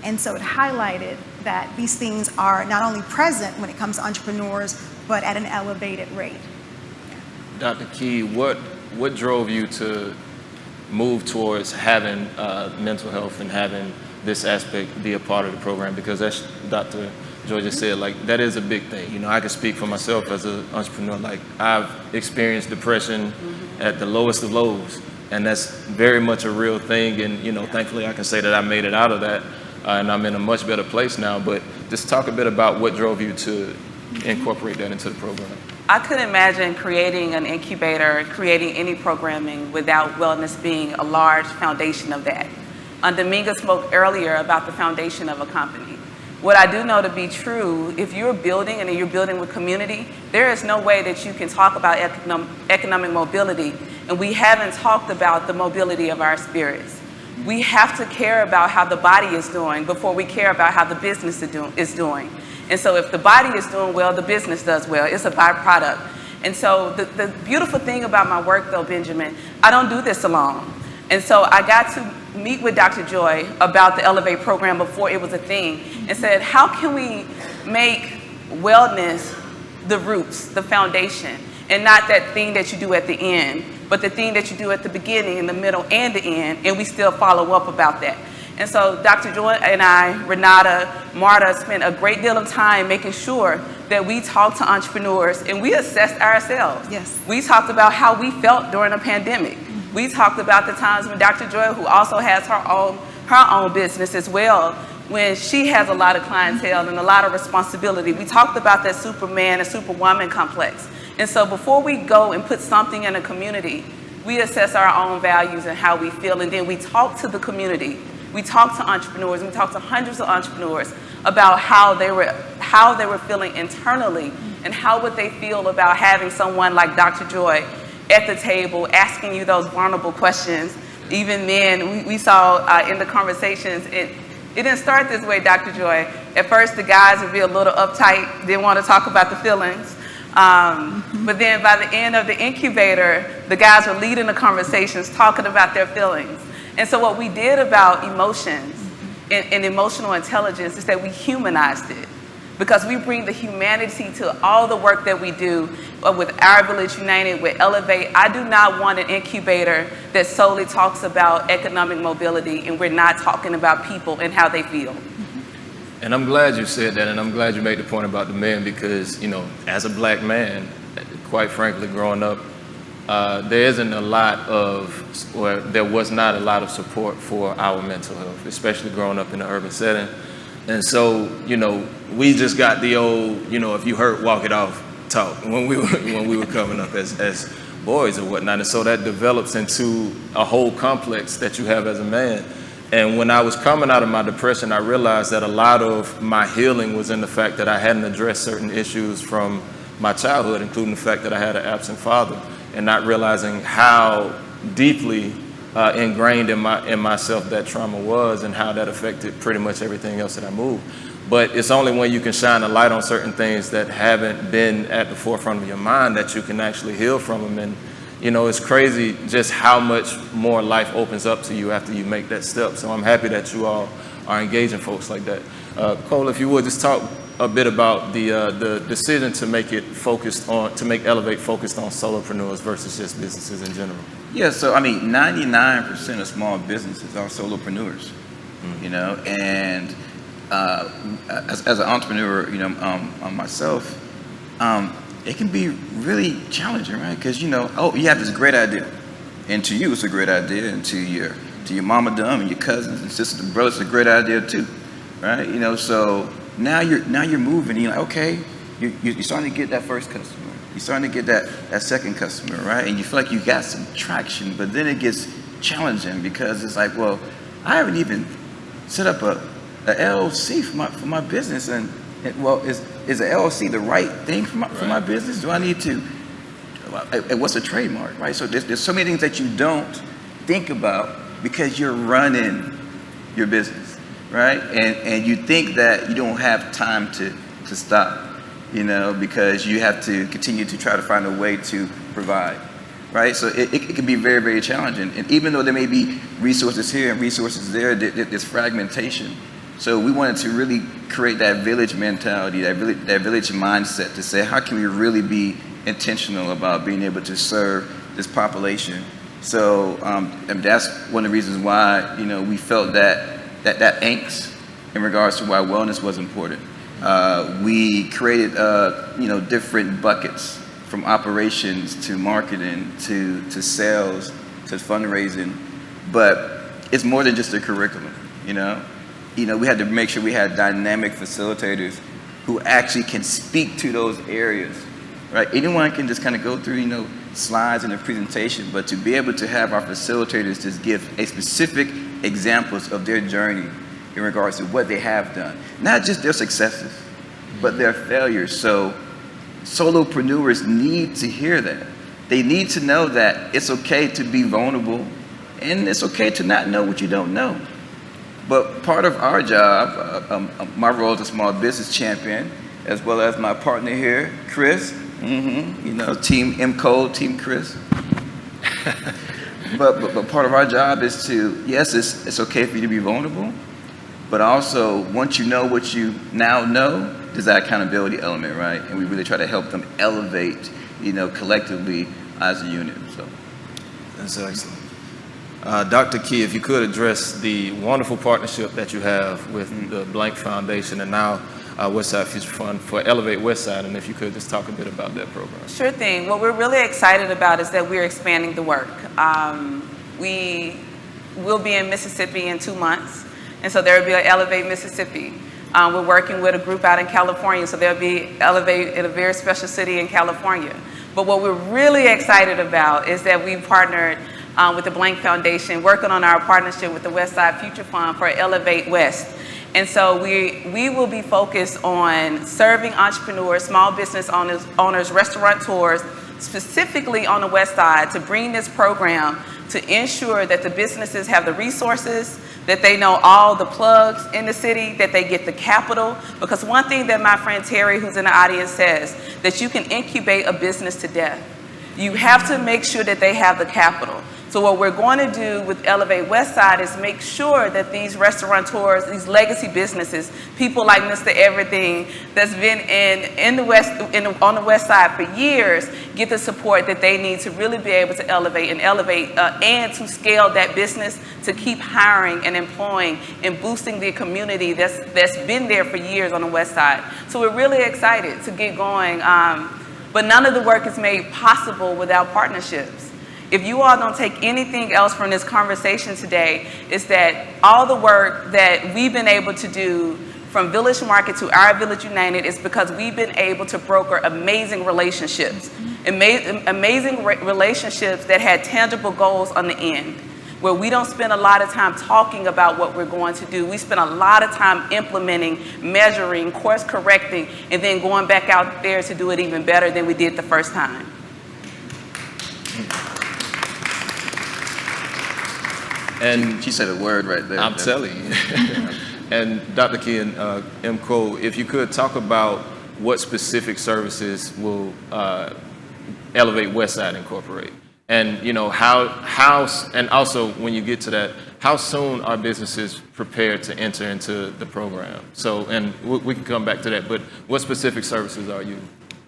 And so it highlighted that these things are not only present when it comes to entrepreneurs, but at an elevated rate. Dr. Key, what drove you to move towards having mental health and having this aspect be a part of the program? Because as Dr. Joy just said, like, that is a big thing. I can speak for myself as an entrepreneur. Like, I've experienced depression at the lowest of lows, and that's very much a real thing. And, thankfully I can say that I made it out of that, and I'm in a much better place now. But just talk a bit about what drove you to incorporate that into the program. I couldn't imagine creating an incubator, creating any programming without wellness being a large foundation of that. Daminga spoke earlier about the foundation of a company. What I do know to be true, if you're building and you're building with community, there is no way that you can talk about economic mobility and we haven't talked about the mobility of our spirits. We have to care about how the body is doing before we care about how the business is doing. And so if the body is doing well, the business does well. It's a byproduct. And so the beautiful thing about my work, though, Benjamin, I don't do this alone. And so I got to meet with Dr. Joy about the Elevate program before it was a thing and said, how can we make wellness the roots, the foundation, and not that thing that you do at the end, but the thing that you do at the beginning, in the middle, and the end, and we still follow up about that. And so Dr. Joy and I, Ranada, Marta, spent a great deal of time making sure that we talked to entrepreneurs and we assessed ourselves. Yes. We talked about how we felt during a pandemic. We talked about the times when Dr. Joy, who also has her own business as well, when she has a lot of clientele and a lot of responsibility. We talked about that Superman and Superwoman complex. And so before we go and put something in a community, we assess our own values and how we feel, and then we talk to the community. We talk to entrepreneurs, we talk to hundreds of entrepreneurs about how they were feeling internally and how would they feel about having someone like Dr. Joy at the table asking you those vulnerable questions. Even then, we saw in the conversations, it didn't start this way, Dr. Joy. At first, the guys would be a little uptight, didn't want to talk about the feelings. But then by the end of the incubator, the guys were leading the conversations, talking about their feelings. And so what we did about emotions and emotional intelligence is that we humanized it, because we bring the humanity to all the work that we do with Our Village United, with Elevate. I do not want an incubator that solely talks about economic mobility and we're not talking about people and how they feel. And I'm glad you said that, and I'm glad you made the point about the men, because, as a black man, quite frankly, growing up, there isn't a lot of, or there was not a lot of support for our mental health, especially growing up in the urban setting. And so, we just got the old, if you hurt, walk it off talk when we were coming up as boys or whatnot, and so that develops into a whole complex that you have as a man. And when I was coming out of my depression, I realized that a lot of my healing was in the fact that I hadn't addressed certain issues from my childhood, including the fact that I had an absent father, and not realizing how deeply ingrained in myself that trauma was, and how that affected pretty much everything else that I moved. But it's only when you can shine a light on certain things that haven't been at the forefront of your mind that you can actually heal from them. And, you know, it's crazy just how much more life opens up to you after you make that step. So I'm happy that you all are engaging folks like that. Cole, if you would, just talk a bit about the decision to make Elevate focused on solopreneurs versus just businesses in general. Yeah, so I mean, 99% of small businesses are solopreneurs, you know, and as an entrepreneur, you know, myself, it can be really challenging, right? Because, you know, you have this great idea, and to you it's a great idea, and to your mama dumb and your cousins and sisters and brothers, it's a great idea too, right? You know, so now you're moving, and you're like, okay, you're starting to get that first customer, you're starting to get that second customer, right? And you feel like you got some traction, but then it gets challenging because it's like, well, I haven't even set up a LLC for my business, and well, is a LLC the right thing for my business? Do I need to? What's a trademark, right? So there's so many things that you don't think about because you're running your business, right? And you think that you don't have time to stop, you know, because you have to continue to try to find a way to provide, right? So it can be very, very challenging. And even though there may be resources here and resources there, there's fragmentation. So we wanted to really create that village mentality, that village mindset to say, how can we really be intentional about being able to serve this population? So and that's one of the reasons why, you know, we felt that angst in regards to why wellness was important. We created, you know, different buckets from operations to marketing to sales to fundraising, but it's more than just a curriculum, you know. We had to make sure we had dynamic facilitators who actually can speak to those areas, right? Anyone can just kind of go through, you know, slides in a presentation, but to be able to have our facilitators just give a specific examples of their journey in regards to what they have done, not just their successes, but their failures. So solopreneurs need to hear that. They need to know that it's okay to be vulnerable, and it's okay to not know what you don't know. But part of our job, my role as a small business champion, as well as my partner here, Chris, you know, Team M Code, Team Chris. but part of our job is to, yes, it's okay for you to be vulnerable, but also once you know what you now know, there's that accountability element, right? And we really try to help them elevate, you know, collectively as a unit. So that's excellent. Dr. Key, if you could address the wonderful partnership that you have with the Blank Foundation and now Westside Future Fund for Elevate Westside, and if you could just talk a bit about that program. Sure thing. What we're really excited about is that we're expanding the work. We will be in Mississippi in 2 months, and so there will be an Elevate Mississippi. We're working with a group out in California, so there'll be Elevate in a very special city in California. But what we're really excited about is that we've partnered with the Blank Foundation, working on our partnership with the Westside Future Fund for Elevate West. And so we will be focused on serving entrepreneurs, small business owners, restaurateurs, specifically on the West Side, to bring this program to ensure that the businesses have the resources, that they know all the plugs in the city, that they get the capital. Because one thing that my friend Terry, who's in the audience, says, that you can incubate a business to death. You have to make sure that they have the capital. So what we're going to do with Elevate Westside is make sure that these restaurateurs, these legacy businesses, people like Mr. Everything that's been on the West Side for years, get the support that they need to really be able to elevate and to scale that business, to keep hiring and employing and boosting the community that's been there for years on the West Side. So we're really excited to get going, but none of the work is made possible without partnerships. If you all don't take anything else from this conversation today, is that all the work that we've been able to do from Village Market to our Village United is because we've been able to broker amazing relationships, amazing relationships that had tangible goals on the end, where we don't spend a lot of time talking about what we're going to do. We spend a lot of time implementing, measuring, course correcting, and then going back out there to do it even better than we did the first time. And she said a word right there. I'm telling you. And Dr. Key and M. Cole, if you could talk about what specific services will Elevate Westside incorporate, and you know how, and also when you get to that, how soon are businesses prepared to enter into the program? So, and we can come back to that, but what specific services are you?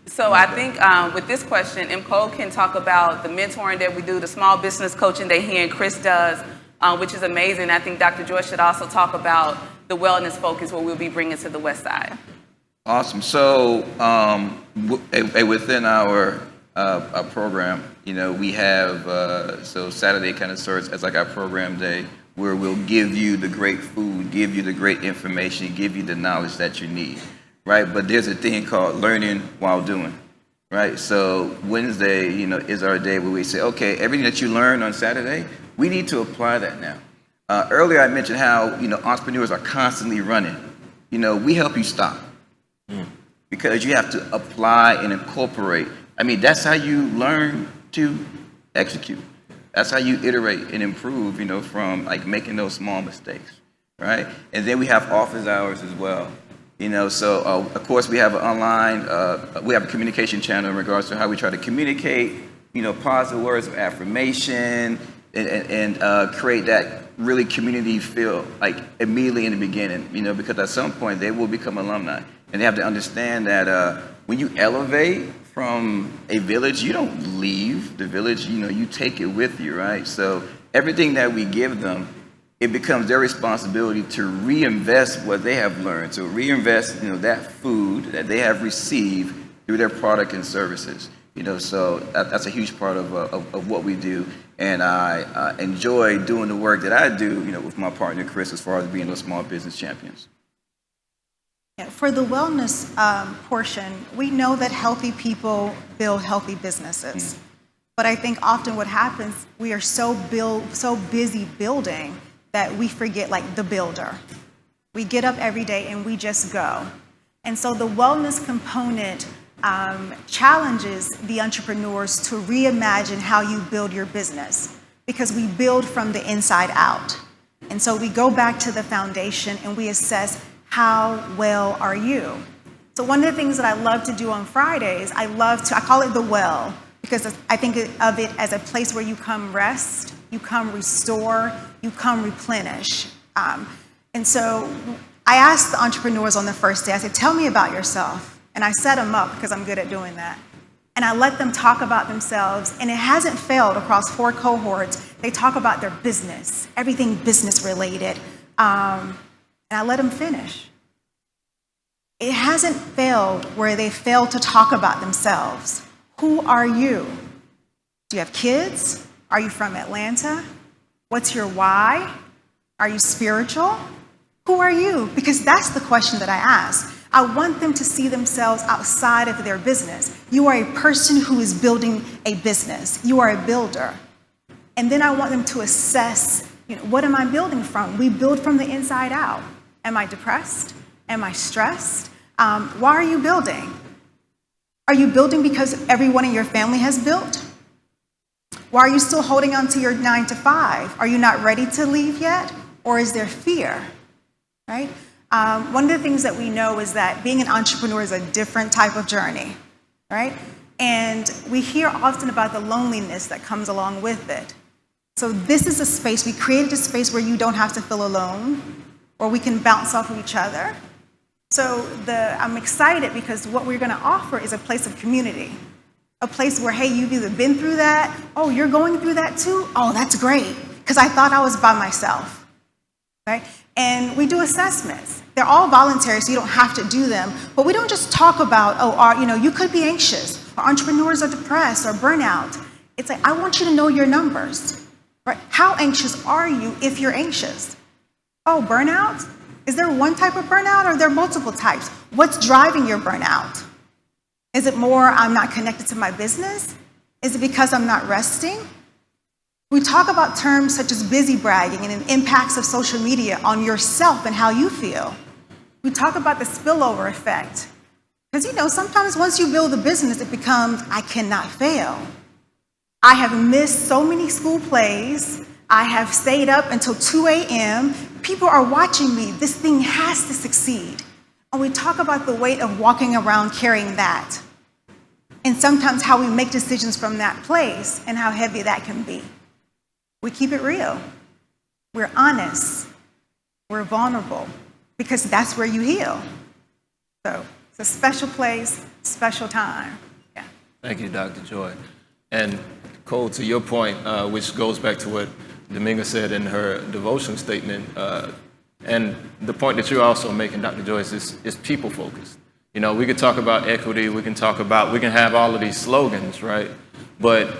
So I think with this question, M. Cole can talk about the mentoring that we do, the small business coaching that he and Chris does, which is amazing. I think Dr. Joy should also talk about the wellness focus, what we'll be bringing to the West Side. Awesome. So within our program, you know, we have, so Saturday kind of serves as like our program day, where we'll give you the great food, give you the great information, give you the knowledge that you need, right? But there's a thing called learning while doing, right? So Wednesday, you know, is our day where we say, okay, everything that you learned on Saturday, we need to apply that now. Earlier I mentioned how, you know, entrepreneurs are constantly running. You know, we help you stop because you have to apply and incorporate. I mean, that's how you learn to execute. That's how you iterate and improve, you know, from like making those small mistakes, right? And then we have office hours as well. You know, so of course we have an online, we have a communication channel in regards to how we try to communicate, you know, positive words of affirmation and create that really community feel like immediately in the beginning, you know, because at some point they will become alumni and they have to understand that when you elevate from a village, you don't leave the village, you know, you take it with you, right? So everything that we give them, it becomes their responsibility to reinvest what they have learned, to reinvest, you know, that food that they have received through their product and services. You know, so that's a huge part of what we do, and I enjoy doing the work that I do, you know, with my partner Chris, as far as being those small business champions. Yeah, for the wellness portion, we know that healthy people build healthy businesses, but I think often what happens, we are so busy building that we forget like the builder. We get up every day and we just go, and so the wellness component challenges the entrepreneurs to reimagine how you build your business, because we build from the inside out. And so we go back to the foundation and we assess, how well are you? So one of the things that I love to do on Fridays, I call it the well, because I think of it as a place where you come rest, you come restore, you come replenish. And so I asked the entrepreneurs on the first day, I said, tell me about yourself. And I set them up because I'm good at doing that. And I let them talk about themselves, and it hasn't failed across 4 cohorts. They talk about their business, everything business related. And I let them finish. It hasn't failed where they failed to talk about themselves. Who are you? Do you have kids? Are you from Atlanta? What's your why? Are you spiritual? Who are you? Because that's the question that I ask. I want them to see themselves outside of their business. You are a person who is building a business. You are a builder. And then I want them to assess, you know, what am I building from? We build from the inside out. Am I depressed? Am I stressed? Why are you building? Are you building because everyone in your family has built? Why are you still holding on to your 9 to 5? Are you not ready to leave yet? Or is there fear, right? One of the things that we know is that being an entrepreneur is a different type of journey, right? And we hear often about the loneliness that comes along with it. So this is a space, we created a space where you don't have to feel alone, or we can bounce off of each other. So I'm excited because what we're gonna offer is a place of community, a place where, hey, you've either been through that, oh, you're going through that too? Oh, that's great, because I thought I was by myself, right? And we do assessments. They're all voluntary, so you don't have to do them. But we don't just talk about, you could be anxious, or entrepreneurs are depressed, or burnout. It's like, I want you to know your numbers, right? How anxious are you if you're anxious? Oh, burnout? Is there one type of burnout or are there multiple types? What's driving your burnout? Is it more I'm not connected to my business? Is it because I'm not resting? We talk about terms such as busy bragging and the impacts of social media on yourself and how you feel. We talk about the spillover effect. Because sometimes once you build a business, it becomes, I cannot fail. I have missed so many school plays. I have stayed up until 2 a.m. People are watching me. This thing has to succeed. And we talk about the weight of walking around carrying that. And sometimes how we make decisions from that place and how heavy that can be. We keep it real. We're honest. We're vulnerable because that's where you heal. So it's a special place, special time. Yeah. Thank you, Dr. Joy. And Cole, to your point, which goes back to what Daminga said in her devotion statement, and the point that you're also making, Dr. Joy, is people focused. We could talk about equity, we can have all of these slogans, right? But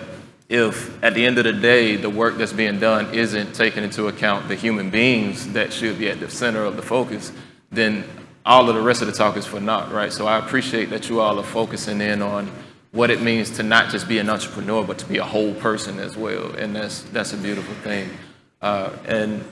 if at the end of the day, the work that's being done isn't taking into account the human beings that should be at the center of the focus, then all of the rest of the talk is for naught, right? So I appreciate that you all are focusing in on what it means to not just be an entrepreneur, but to be a whole person as well. And that's a beautiful thing. And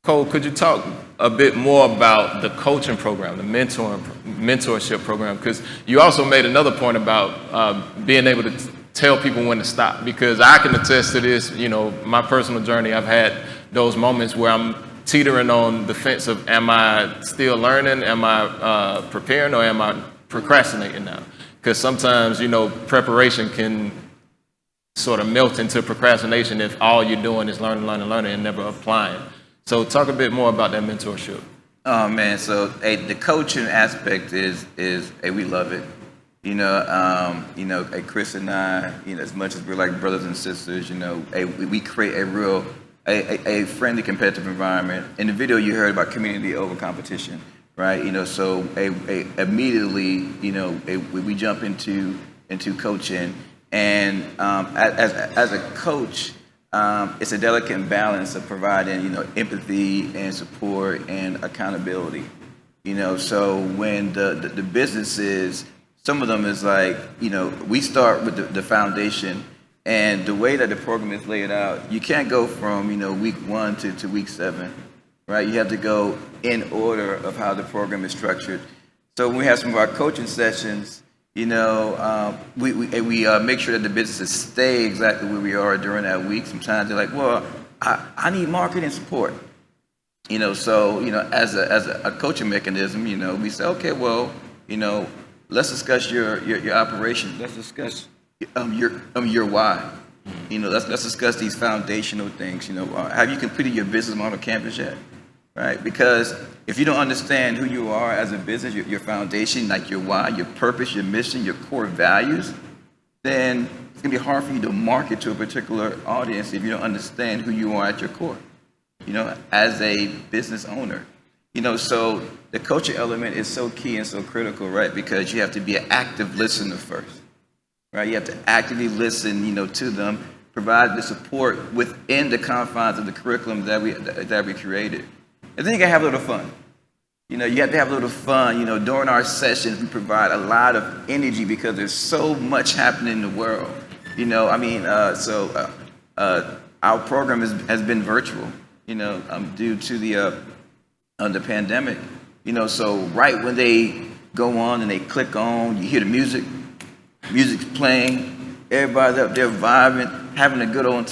Cole, could you talk a bit more about the coaching program, the mentorship program? Because you also made another point about being able to tell people when to stop, because I can attest to this. My personal journey, I've had those moments where I'm teetering on the fence of, am I still learning? Am I preparing, or am I procrastinating now? Because sometimes, preparation can sort of melt into procrastination if all you're doing is learning and never applying. So talk a bit more about that mentorship. Oh man, so the coaching aspect is we love it. Chris and I, as much as we're like brothers and sisters, we create a friendly, competitive environment. In the video, you heard about community over competition, right? So immediately, we jump into coaching, and as a coach, it's a delicate balance of providing, empathy and support and accountability. So when the businesses, some of them is like, we start with the foundation, and the way that the program is laid out, you can't go from, week 1 to week 7, right? You have to go in order of how the program is structured. So when we have some of our coaching sessions, we make sure that the businesses stay exactly where we are during that week. Sometimes they're like, well, I need marketing support. So, as a coaching mechanism, we say, okay, well, let's discuss your operation. Let's discuss your why. Let's discuss these foundational things. Have you completed your business model canvas yet? Right? Because if you don't understand who you are as a business, your foundation, like your why, your purpose, your mission, your core values, then it's gonna be hard for you to market to a particular audience if you don't understand who you are at your core. As a business owner. So the coaching element is so key and so critical, right? Because you have to be an active listener first, right? You have to actively listen, to them, provide the support within the confines of the curriculum that we created. And then you gotta have a little fun. You have to have a little fun. During our sessions, we provide a lot of energy because there's so much happening in the world. Our program has been virtual, due to the pandemic. So right when they go on and they click on, you hear the music's playing, everybody's up there vibing, having a good old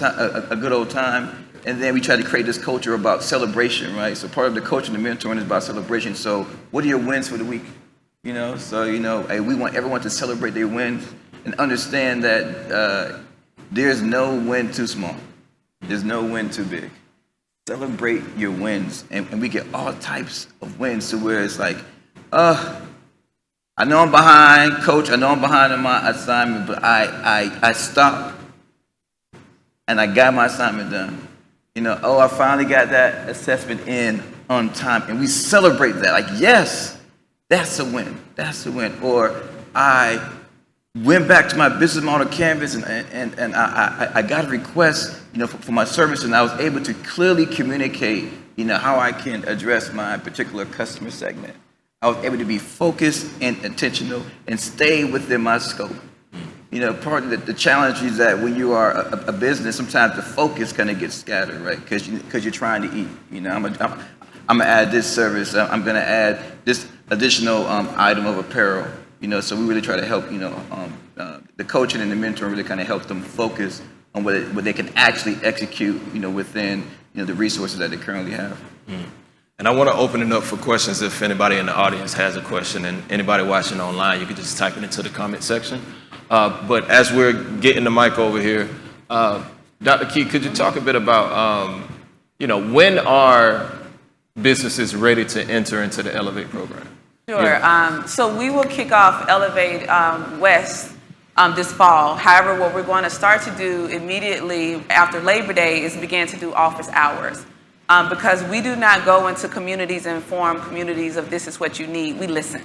time. And then we try to create this culture about celebration, right? So part of the coaching and mentoring is about celebration. So what are your wins for the week? We want everyone to celebrate their wins and understand that there's no win too small. There's no win too big. Celebrate your wins. And we get all types of wins to where it's like, I know I'm behind, coach. I know I'm behind in my assignment, but I stopped and I got my assignment done. I finally got that assessment in on time, and we celebrate that. Like, yes, that's a win. That's a win. Or I went back to my business model canvas, and I got a request, for my service, and I was able to clearly communicate, how I can address my particular customer segment. I was able to be focused and intentional and stay within my scope. Part of the challenge is that when you are a business, sometimes the focus kind of gets scattered, right? Because you're trying to eat. I'm gonna add this service. I'm gonna add this additional item of apparel. So we really try to help. The coaching and the mentoring really kind of help them focus on what they can actually execute. Within the resources that they currently have. And I want to open it up for questions if anybody in the audience has a question, and anybody watching online, you can just type it into the comment section. But as we're getting the mic over here, Dr. Key, could you talk a bit about, when are businesses ready to enter into the Elevate program? Sure. Yeah. So we will kick off Elevate West this fall. However, what we're going to start to do immediately after Labor Day is begin to do office hours. Because we do not go into communities and inform communities of this is what you need. We listen.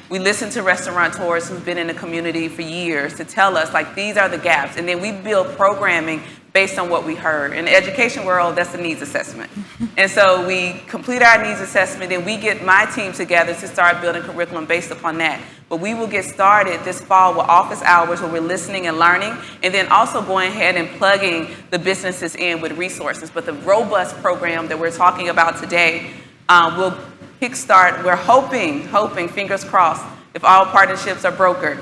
We listen to restaurateurs who've been in the community for years to tell us, like, these are the gaps. And then we build programming based on what we heard. In the education world, that's the needs assessment. And so we complete our needs assessment, and we get my team together to start building curriculum based upon that. But we will get started this fall with office hours where we're listening and learning, and then also going ahead and plugging the businesses in with resources. But the robust program that we're talking about today will kickstart. We're hoping, fingers crossed, if all partnerships are brokered,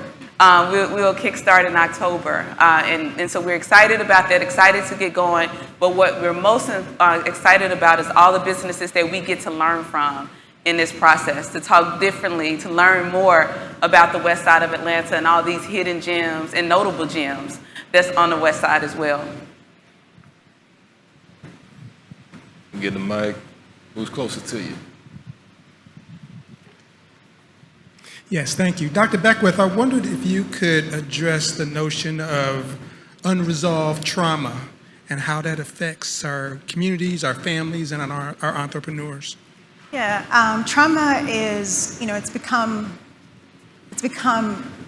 we'll kickstart in October. And so we're excited about that, excited to get going. But what we're most excited about is all the businesses that we get to learn from in this process, to talk differently, to learn more about the west side of Atlanta and all these hidden gems and notable gems that's on the west side as well. Get the mic. Who's closer to you? Yes, thank you. Dr. Beckwith, I wondered if you could address the notion of unresolved trauma and how that affects our communities, our families, and our entrepreneurs. Yeah, trauma is, it's become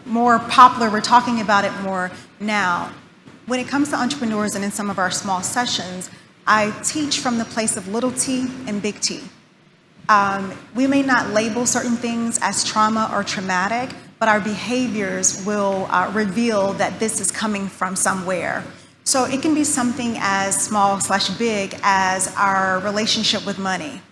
more popular. We're talking about it more now. When it comes to entrepreneurs and in some of our small sessions, I teach from the place of little t and big T. We may not label certain things as trauma or traumatic, but our behaviors will reveal that this is coming from somewhere. So it can be something as small/big as our relationship with money.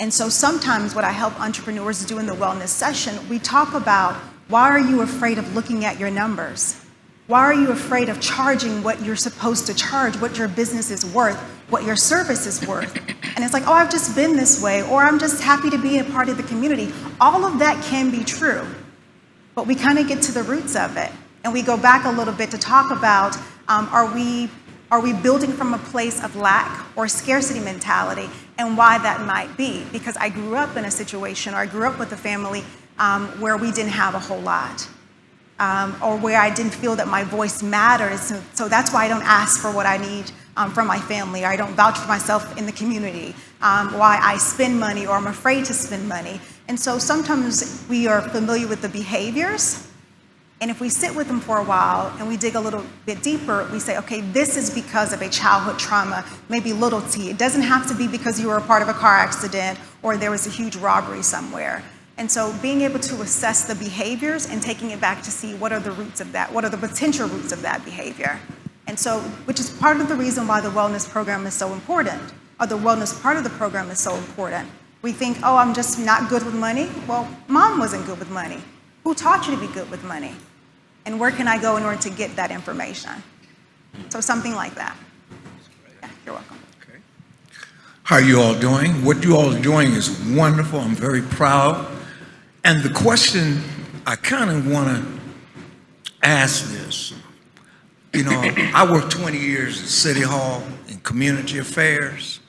And so sometimes what I help entrepreneurs do in the wellness session, we talk about, why are you afraid of looking at your numbers? Why are you afraid of charging what you're supposed to charge, what your business is worth, what your service is worth? And it's like, oh, I've just been this way, or I'm just happy to be a part of the community. All of that can be true, but we kind of get to the roots of it. And we go back a little bit to talk about, are we building from a place of lack or scarcity mentality, and why that might be? Because I grew up in a situation, or I grew up with a family where we didn't have a whole lot. Or where I didn't feel that my voice mattered. So that's why I don't ask for what I need from my family, or I don't vouch for myself in the community, why I spend money, or I'm afraid to spend money. And so sometimes we are familiar with the behaviors, and if we sit with them for a while and we dig a little bit deeper, we say, okay, this is because of a childhood trauma, maybe little t. It doesn't have to be because you were a part of a car accident or there was a huge robbery somewhere. And so being able to assess the behaviors and taking it back to see what are the roots of that, what are the potential roots of that behavior. And so, which is part of the reason why the wellness program is so important, or the wellness part of the program is so important. We think, oh, I'm just not good with money. Well, mom wasn't good with money. Who taught you to be good with money? And where can I go in order to get that information? So something like that. Yeah, you're welcome. How are you all doing? What you all are doing is wonderful. I'm very proud. And the question I kind of want to ask this, I worked 20 years at City Hall in community affairs.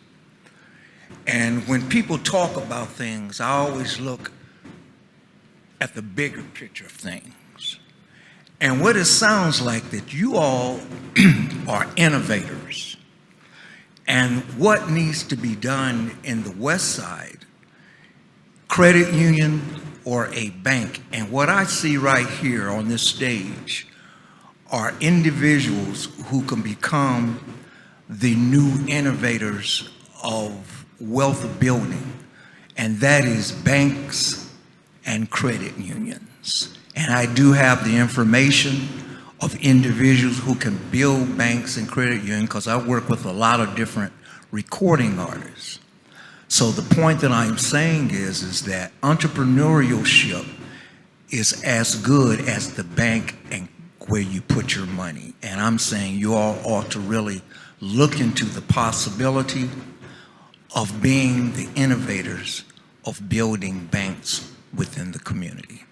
And when people talk about things, I always look at the bigger picture of things. And what it sounds like that you all are innovators. And what needs to be done in the West Side, credit union or a bank. And what I see right here on this stage are individuals who can become the new innovators of wealth building, and that is banks and credit unions. And I do have the information of individuals who can build banks and credit unions because I work with a lot of different recording artists. So the point that I'm saying is that entrepreneurship is as good as the bank and where you put your money. And I'm saying you all ought to really look into the possibility of being the innovators of building banks within the community.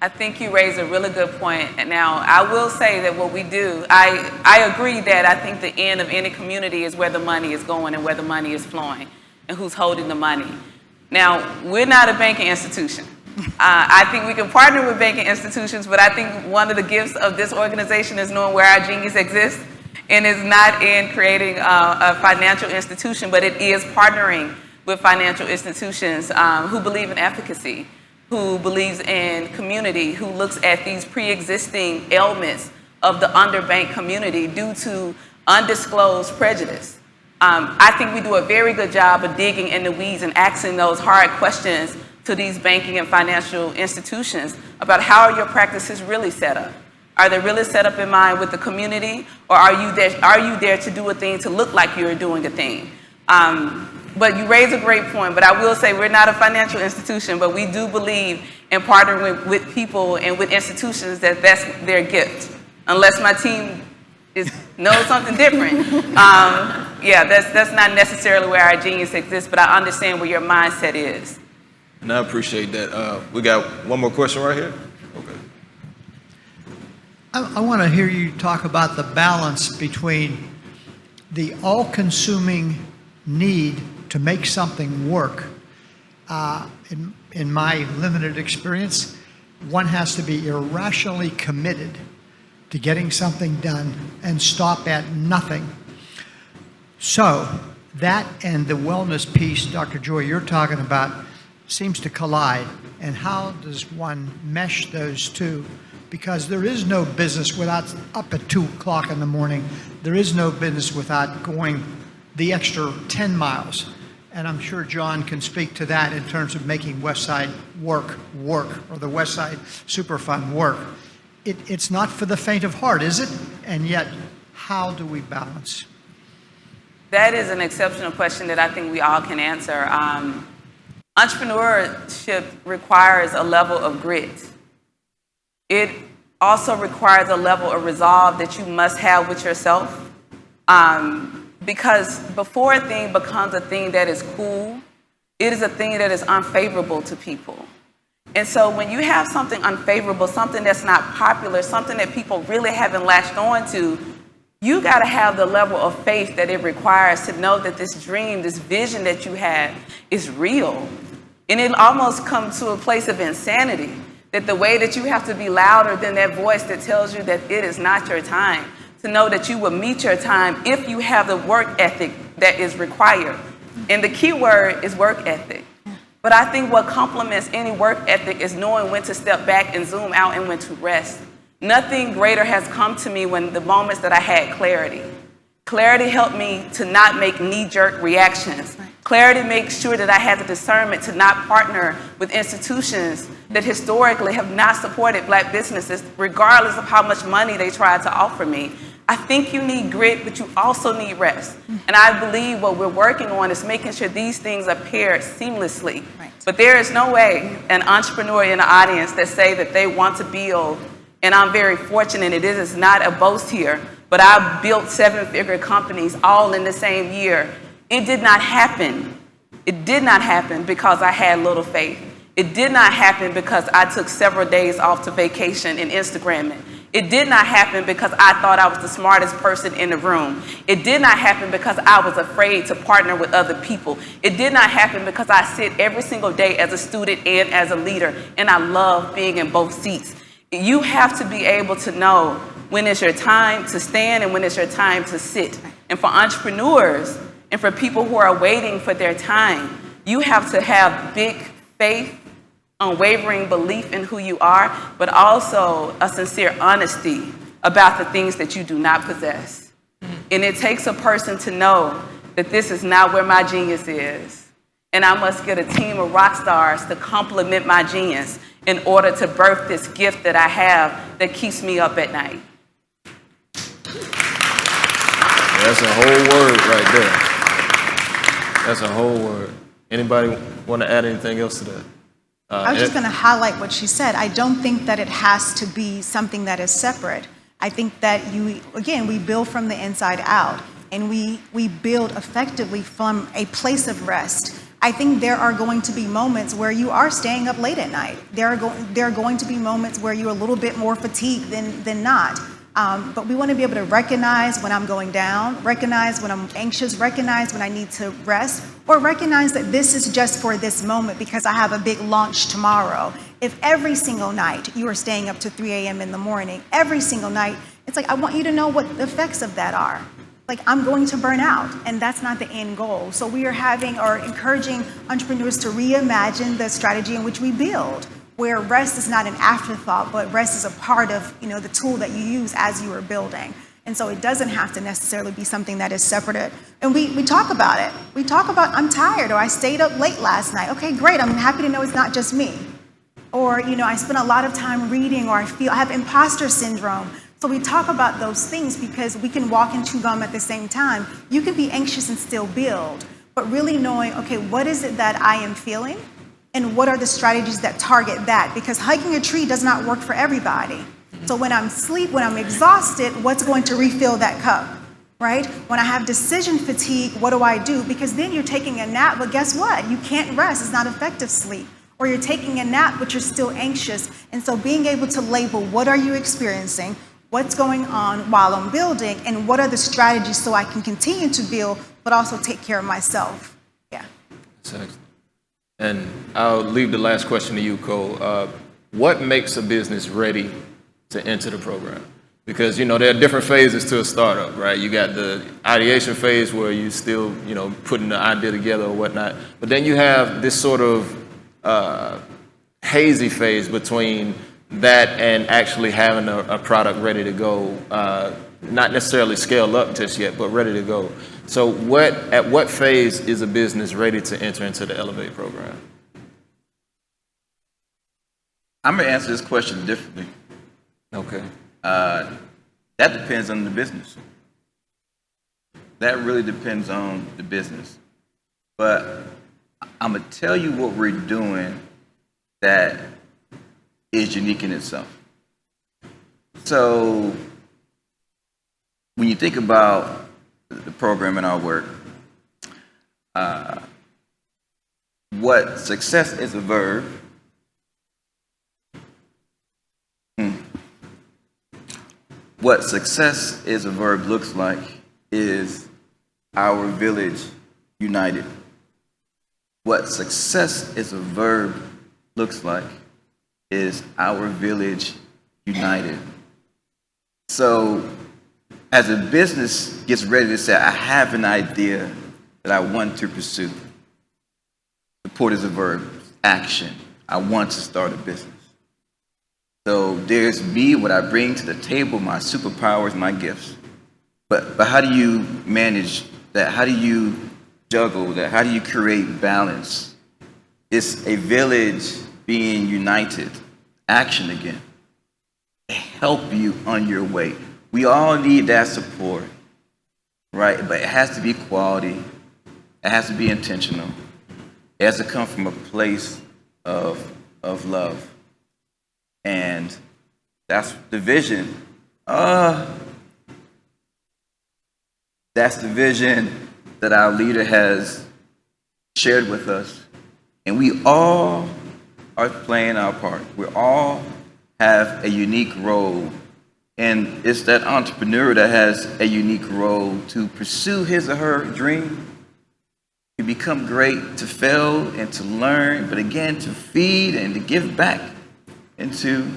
I think you raise a really good point. And now, I will say that what we do, I agree that I think the end of any community is where the money is going and where the money is flowing and who's holding the money. Now, we're not a banking institution. I think we can partner with banking institutions, but I think one of the gifts of this organization is knowing where our genius exists, and it's not in creating a financial institution, but it is partnering with financial institutions who believe in efficacy, who believes in community, who looks at these pre-existing ailments of the underbanked community due to undisclosed prejudice. I think we do a very good job of digging in the weeds and asking those hard questions to these banking and financial institutions about how are your practices really set up? Are they really set up in mind with the community, or are you there to do a thing to look like you're doing a thing? But you raise a great point, but I will say we're not a financial institution, but we do believe in partnering with people and with institutions that's their gift. Unless my team knows something different. Yeah, that's not necessarily where our genius exists, but I understand where your mindset is. And I appreciate that. We got one more question right here. Okay. I want to hear you talk about the balance between the all-consuming need to make something work. In my limited experience, one has to be irrationally committed to getting something done and stop at nothing. So that and the wellness piece, Dr. Joy, you're talking about seems to collide. And how does one mesh those two? Because there is no business without up at 2 o'clock in the morning. There is no business without going the extra 10 miles. And I'm sure John can speak to that in terms of making Westside work, or the Westside Superfund work. It's not for the faint of heart, is it? And yet, how do we balance? That is an exceptional question that I think we all can answer. Entrepreneurship requires a level of grit. It also requires a level of resolve that you must have with yourself. Because before a thing becomes a thing that is cool, it is a thing that is unfavorable to people. And so when you have something unfavorable, something that's not popular, something that people really haven't latched on to, you got to have the level of faith that it requires to know that this dream, this vision that you have is real. And it almost comes to a place of insanity, that the way that you have to be louder than that voice that tells you that it is not your time, to know that you will meet your time if you have the work ethic that is required. And the key word is work ethic. But I think what complements any work ethic is knowing when to step back and zoom out and when to rest. Nothing greater has come to me when the moments that I had clarity. Clarity helped me to not make knee-jerk reactions. Clarity makes sure that I had the discernment to not partner with institutions that historically have not supported Black businesses, regardless of how much money they tried to offer me. I think you need grit, but you also need rest. And I believe what we're working on is making sure these things appear seamlessly. Right. But there is no way an entrepreneur in the audience that say that they want to build, and I'm very fortunate, it is not a boast here, but I built 7-figure companies all in the same year. It did not happen. It did not happen because I had little faith. It did not happen because I took several days off to vacation and Instagram it. It did not happen because I thought I was the smartest person in the room. It did not happen because I was afraid to partner with other people. It did not happen because I sit every single day as a student and as a leader, and I love being in both seats. You have to be able to know when it's your time to stand and when it's your time to sit. And for entrepreneurs and for people who are waiting for their time, you have to have big faith, unwavering belief in who you are, but also a sincere honesty about the things that you do not possess. And it takes a person to know that this is not where my genius is. And I must get a team of rock stars to complement my genius in order to birth this gift that I have that keeps me up at night. That's a whole word right there. That's a whole word. Anybody want to add anything else to that? I was just going to highlight what she said. I don't think that it has to be something that is separate. I think that we build from the inside out, and we build effectively from a place of rest. I think there are going to be moments where you are staying up late at night. There are going to be moments where you're a little bit more fatigued than not. But we want to be able to recognize when I'm going down, recognize when I'm anxious, recognize when I need to rest, or recognize that this is just for this moment because I have a big launch tomorrow. If every single night you are staying up to 3 a.m. in the morning, every single night, it's like I want you to know what the effects of that are. Like, I'm going to burn out, and that's not the end goal. So we are encouraging entrepreneurs to reimagine the strategy in which we build, where rest is not an afterthought, but rest is a part of the tool that you use as you are building. And so it doesn't have to necessarily be something that is separate. And we talk about it. We talk about, I'm tired, or I stayed up late last night. Okay, great. I'm happy to know it's not just me. Or, I spent a lot of time reading, or I have imposter syndrome. So we talk about those things because we can walk and chew gum at the same time. You can be anxious and still build, but really knowing, okay, what is it that I am feeling? And what are the strategies that target that? Because hiking a tree does not work for everybody. So when I'm when I'm exhausted, what's going to refill that cup, right? When I have decision fatigue, what do I do? Because then you're taking a nap, but guess what? You can't rest. It's not effective sleep. Or you're taking a nap, but you're still anxious. And so being able to label, what are you experiencing? What's going on while I'm building? And what are the strategies so I can continue to build, but also take care of myself? Yeah. That's excellent. And I'll leave the last question to you, Cole. What makes a business ready to enter the program? Because, there are different phases to a startup, right? You got the ideation phase where you still, putting the idea together or whatnot. But then you have this sort of hazy phase between that and actually having a product ready to go, not necessarily scale up just yet, but ready to go. So at what phase is a business ready to enter into the Elevate program? I'm going to answer this question differently. Okay. That depends on the business. That really depends on the business. But I'm going to tell you what we're doing that is unique in itself. So when you think about the program and our work, what success is a verb, what success is a verb looks like is our village united. What success is a verb looks like is our village united. So as a business gets ready to say, I have an idea that I want to pursue. Support is a verb, action. I want to start a business. So there's me, what I bring to the table, my superpowers, my gifts. But how do you manage that? How do you juggle that? How do you create balance? It's a village being united. Action again. Help you on your way. We all need that support, right? But it has to be quality. It has to be intentional. It has to come from a place of love. And that's the vision. That's the vision that our leader has shared with us. And we all are playing our part. We all have a unique role. And it's that entrepreneur that has a unique role to pursue his or her dream, to become great, to fail and to learn, but again, to feed and to give back into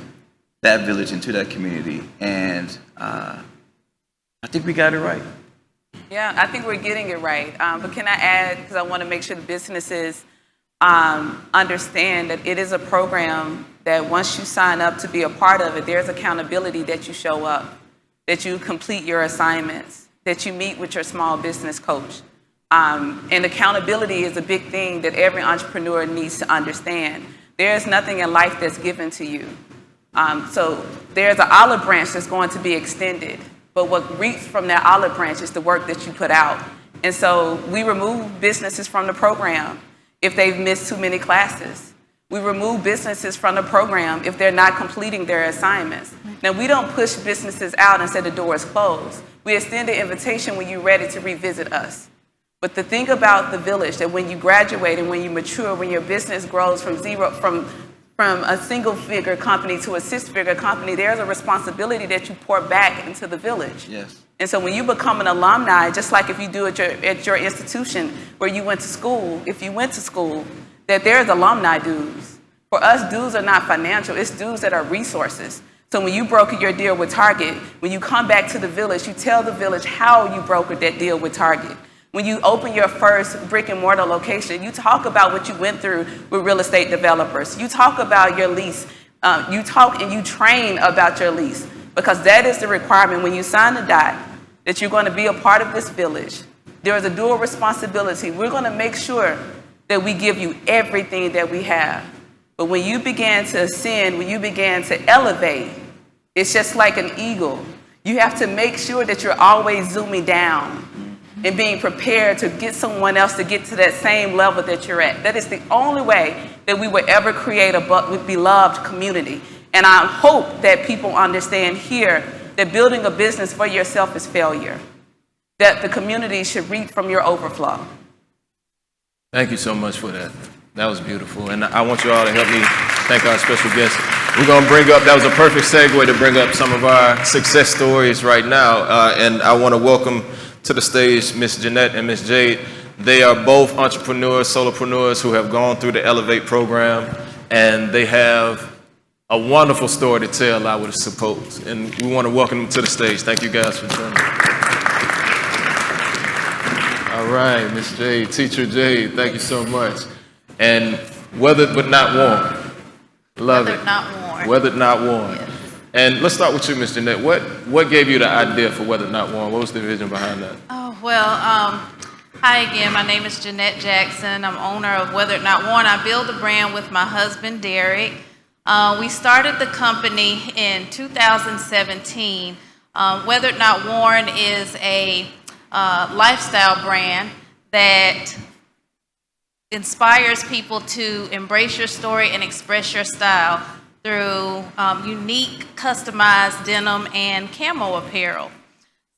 that village, into that community. And I think we got it right. Yeah, I think we're getting it right. But can I add, because I want to make sure the businesses understand that it is a program that once you sign up to be a part of it, there's accountability that you show up, that you complete your assignments, that you meet with your small business coach. And accountability is a big thing that every entrepreneur needs to understand. There's nothing in life that's given to you. So there's an olive branch that's going to be extended, but what reaps from that olive branch is the work that you put out. And so we remove businesses from the program if they've missed too many classes. We remove businesses from the program if they're not completing their assignments. Now, we don't push businesses out and say the door is closed. We extend the invitation when you're ready to revisit us. But the thing about the village, that when you graduate and when you mature, when your business grows from a single-figure company to a six-figure company, there's a responsibility that you pour back into the village. Yes. And so when you become an alumni, just like if you do at your institution where you went to school, if you went to school, that there's alumni dues. For us, dues are not financial, it's dues that are resources. So when you broker your deal with Target, when you come back to the village, you tell the village how you brokered that deal with Target. When you open your first brick and mortar location, you talk about what you went through with real estate developers. You talk about your lease. You talk and you train about your lease, because that is the requirement when you sign the dot that you're going to be a part of this village. There is a dual responsibility. We're going to make sure that we give you everything that we have. But when you began to ascend, when you began to elevate, it's just like an eagle. You have to make sure that you're always zooming down and being prepared to get someone else to get to that same level that you're at. That is the only way that we will ever create a beloved community. And I hope that people understand here that building a business for yourself is failure, that the community should reap from your overflow. Thank you so much for that. That was beautiful. And I want you all to help me thank our special guest. We're going to bring up, that was a perfect segue to bring up some of our success stories right now. And I want to welcome to the stage Miss Jennet and Miss Jade. They are both entrepreneurs, solopreneurs who have gone through the Elevate program, and they have a wonderful story to tell, I would suppose. And we want to welcome them to the stage. Thank you guys for joining. All right, Miss Jade, Teacher Jade, thank you so much. And weathered but not worn. Love it. Weathered not worn. Weathered not worn. Yes. And let's start with you, Ms. Jennet. What gave you the idea for Weathered Not Worn? What was the vision behind that? Oh, well, hi again. My name is Jennet Jackson. I'm owner of Weathered Not Worn. I build the brand with my husband, Derek. We started the company in 2017. Weathered Not Worn is a lifestyle brand that inspires people to embrace your story and express your style through unique, customized denim and camo apparel.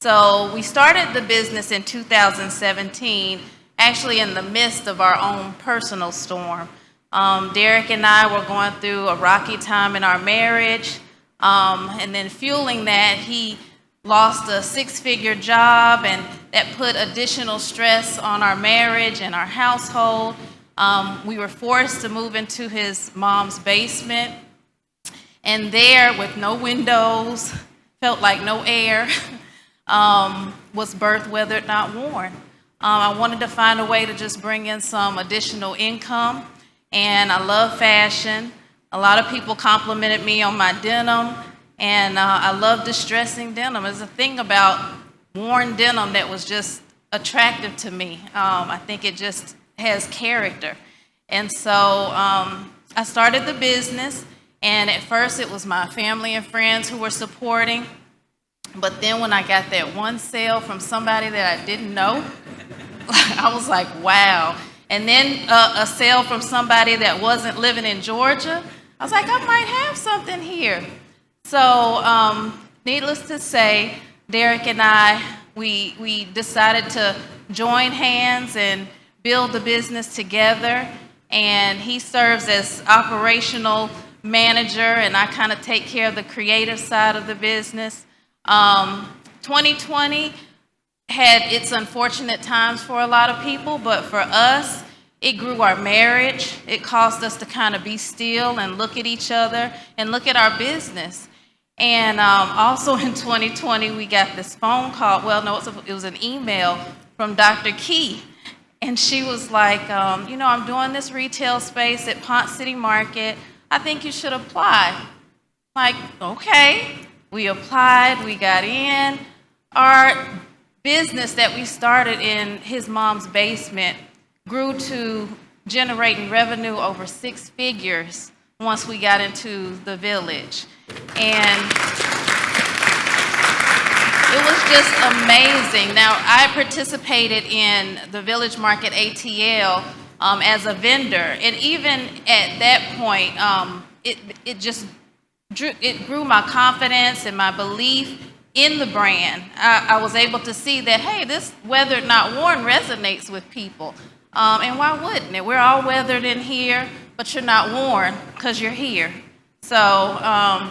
So we started the business in 2017, actually in the midst of our own personal storm. Derek and I were going through a rocky time in our marriage, and then fueling that, he lost a six-figure job, and that put additional stress on our marriage and our household. We were forced to move into his mom's basement, and there, with no windows, felt like no air, was birthed Weathered Not Worn. I wanted to find a way to just bring in some additional income, and I love fashion. A lot of people complimented me on my denim, and I love distressing denim. There's a thing about worn denim that was just attractive to me. I think it just has character. And so I started the business, and at first it was my family and friends who were supporting. But then when I got that one sale from somebody that I didn't know, I was like, wow. And then a sale from somebody that wasn't living in Georgia, I was like, I might have something here. So needless to say, Derek and I, we decided to join hands and build the business together. And he serves as operational manager, and I kind of take care of the creative side of the business. 2020 had its unfortunate times for a lot of people, but for us, it grew our marriage. It caused us to kind of be still and look at each other and look at our business. And also in 2020, we got this phone call. Well, no, it was an email from Dr. Key. And she was like, you know, I'm doing this retail space at Ponce City Market. I think you should apply. Like, okay. We applied, we got in. Our business that we started in his mom's basement grew to generating revenue over 6 figures once we got into the village. And it was just amazing. Now, I participated in the Village Market ATL as a vendor, and even at that point, it grew my confidence and my belief in the brand. I was able to see that, hey, this weathered not worn resonates with people. And why wouldn't it? We're all weathered in here, but you're not worn because you're here. So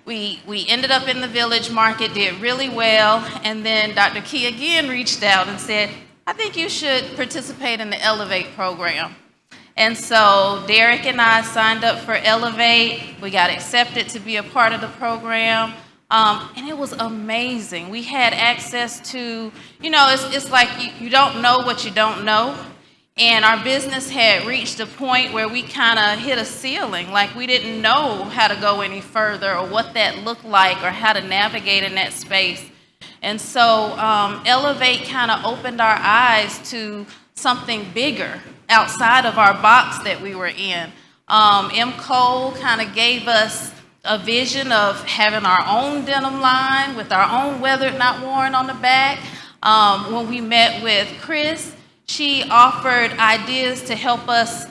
we ended up in the Village Market, did really well, and then Dr. Key again reached out and said, I think you should participate in the Elevate program. And so Derek and I signed up for Elevate. We got accepted to be a part of the program. And it was amazing. We had access to, it's like you don't know what you don't know. And our business had reached a point where we kind of hit a ceiling, like we didn't know how to go any further or what that looked like or how to navigate in that space. And so Elevate kind of opened our eyes to something bigger outside of our box that we were in. M. Cole kind of gave us a vision of having our own denim line with our own weathered not worn on the back. When we met with Chris, she offered ideas to help us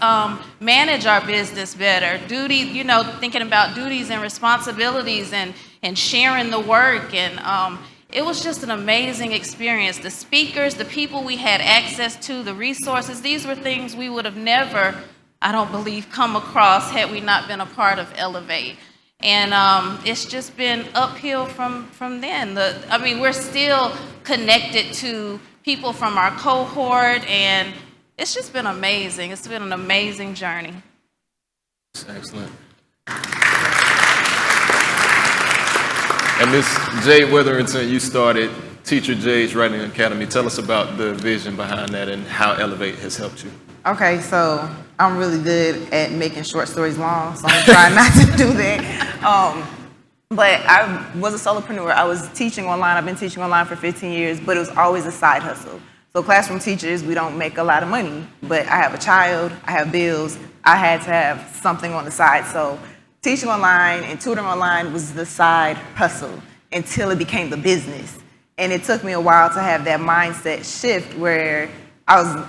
manage our business better. Thinking about duties and responsibilities and sharing the work. And it was just an amazing experience. The speakers, the people we had access to, the resources, these were things we would have never, I don't believe, come across had we not been a part of Elevate. And it's just been uphill from then. We're still connected to people from our cohort, and it's just been amazing. It's been an amazing journey. Excellent. And Ms. Jade Weatherington, you started Teacher Jade's Writing Academy. Tell us about the vision behind that and how Elevate has helped you. Okay, so I'm really good at making short stories long, so I'm trying not to do that. But I was a solopreneur. I was teaching online. I've been teaching online for 15 years, but it was always a side hustle. So classroom teachers, we don't make a lot of money, but I have a child, I have bills. I had to have something on the side. So teaching online and tutoring online was the side hustle until it became the business. And it took me a while to have that mindset shift where I was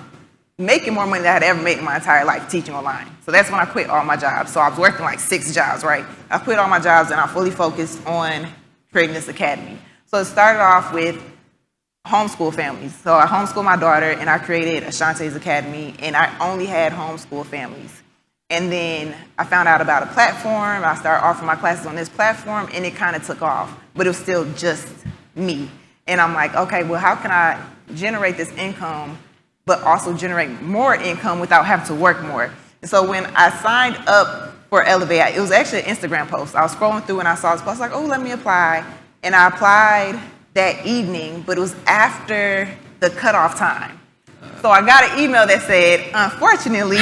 making more money than I had ever made in my entire life teaching online. So that's when I quit all my jobs. So I was working like 6 jobs, right? I quit all my jobs and I fully focused on creating this academy. So it started off with homeschool families. So I homeschooled my daughter and I created Ashante's Academy, and I only had homeschool families. And then I found out about a platform. I started offering my classes on this platform and it kind of took off, but it was still just me. And I'm like, okay, well, how can I generate this income but also generate more income without having to work more? And so when I signed up for Elevate, it was actually an Instagram post. I was scrolling through and I saw this post, like, oh, let me apply. And I applied that evening, but it was after the cutoff time. So I got an email that said, unfortunately,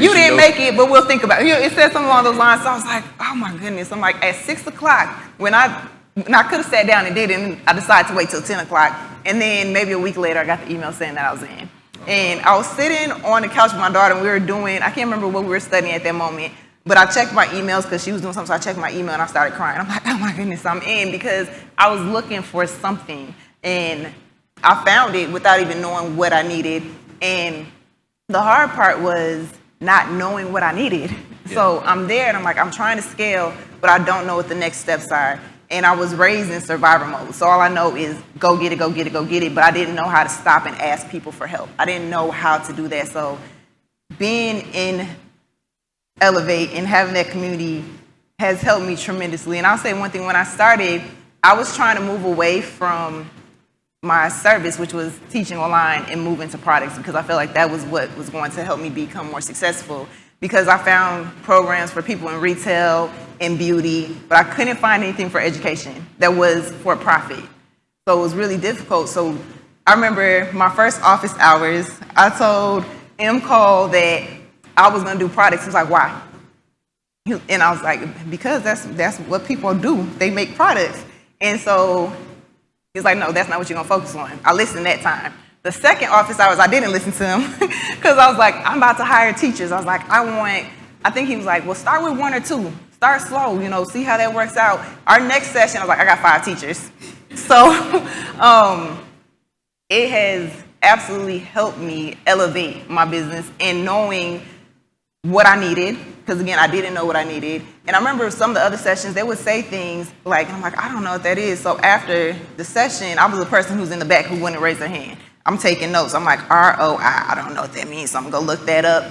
you didn't make it, but we'll think about it. It said something along those lines. So I was like, oh my goodness. I'm like, at 6 o'clock, when I could have sat down and did it, and I decided to wait till 10 o'clock. And then maybe a week later, I got the email saying that I was in. And I was sitting on the couch with my daughter, and we were doing, I can't remember what we were studying at that moment, but I checked my emails because she was doing something, so I checked my email and I started crying. I'm like, oh my goodness, I'm in, because I was looking for something, and I found it without even knowing what I needed. And the hard part was not knowing what I needed. Yeah. So I'm there, and I'm like, I'm trying to scale, but I don't know what the next steps are. And I was raised in survivor mode. So all I know is go get it, go get it, go get it. But I didn't know how to stop and ask people for help. I didn't know how to do that. So being in Elevate and having that community has helped me tremendously. And I'll say one thing, when I started, I was trying to move away from my service, which was teaching online, and move into products, because I felt like that was what was going to help me become more successful. Because I found programs for people in retail and beauty, but I couldn't find anything for education that was for profit. So it was really difficult. So I remember my first office hours, I told M. Cole that I was gonna do products. He was like, why? And I was like, because that's what people do. They make products. And so He's like, no, that's not what you're gonna focus on. I listened that time. The second office hours, I didn't listen to him because I was like, I'm about to hire teachers. I was like, I think he was like, well, start with 1 or 2. Start slow, see how that works out. Our next session, I was like, I got 5 teachers. So it has absolutely helped me elevate my business and knowing what I needed, because again, I didn't know what I needed. And I remember some of the other sessions, they would say things like, I'm like, I don't know what that is. So after the session, I was the person who's in the back who wouldn't raise their hand. I'm taking notes. I'm like, ROI, I don't know what that means, so I'm gonna go look that up.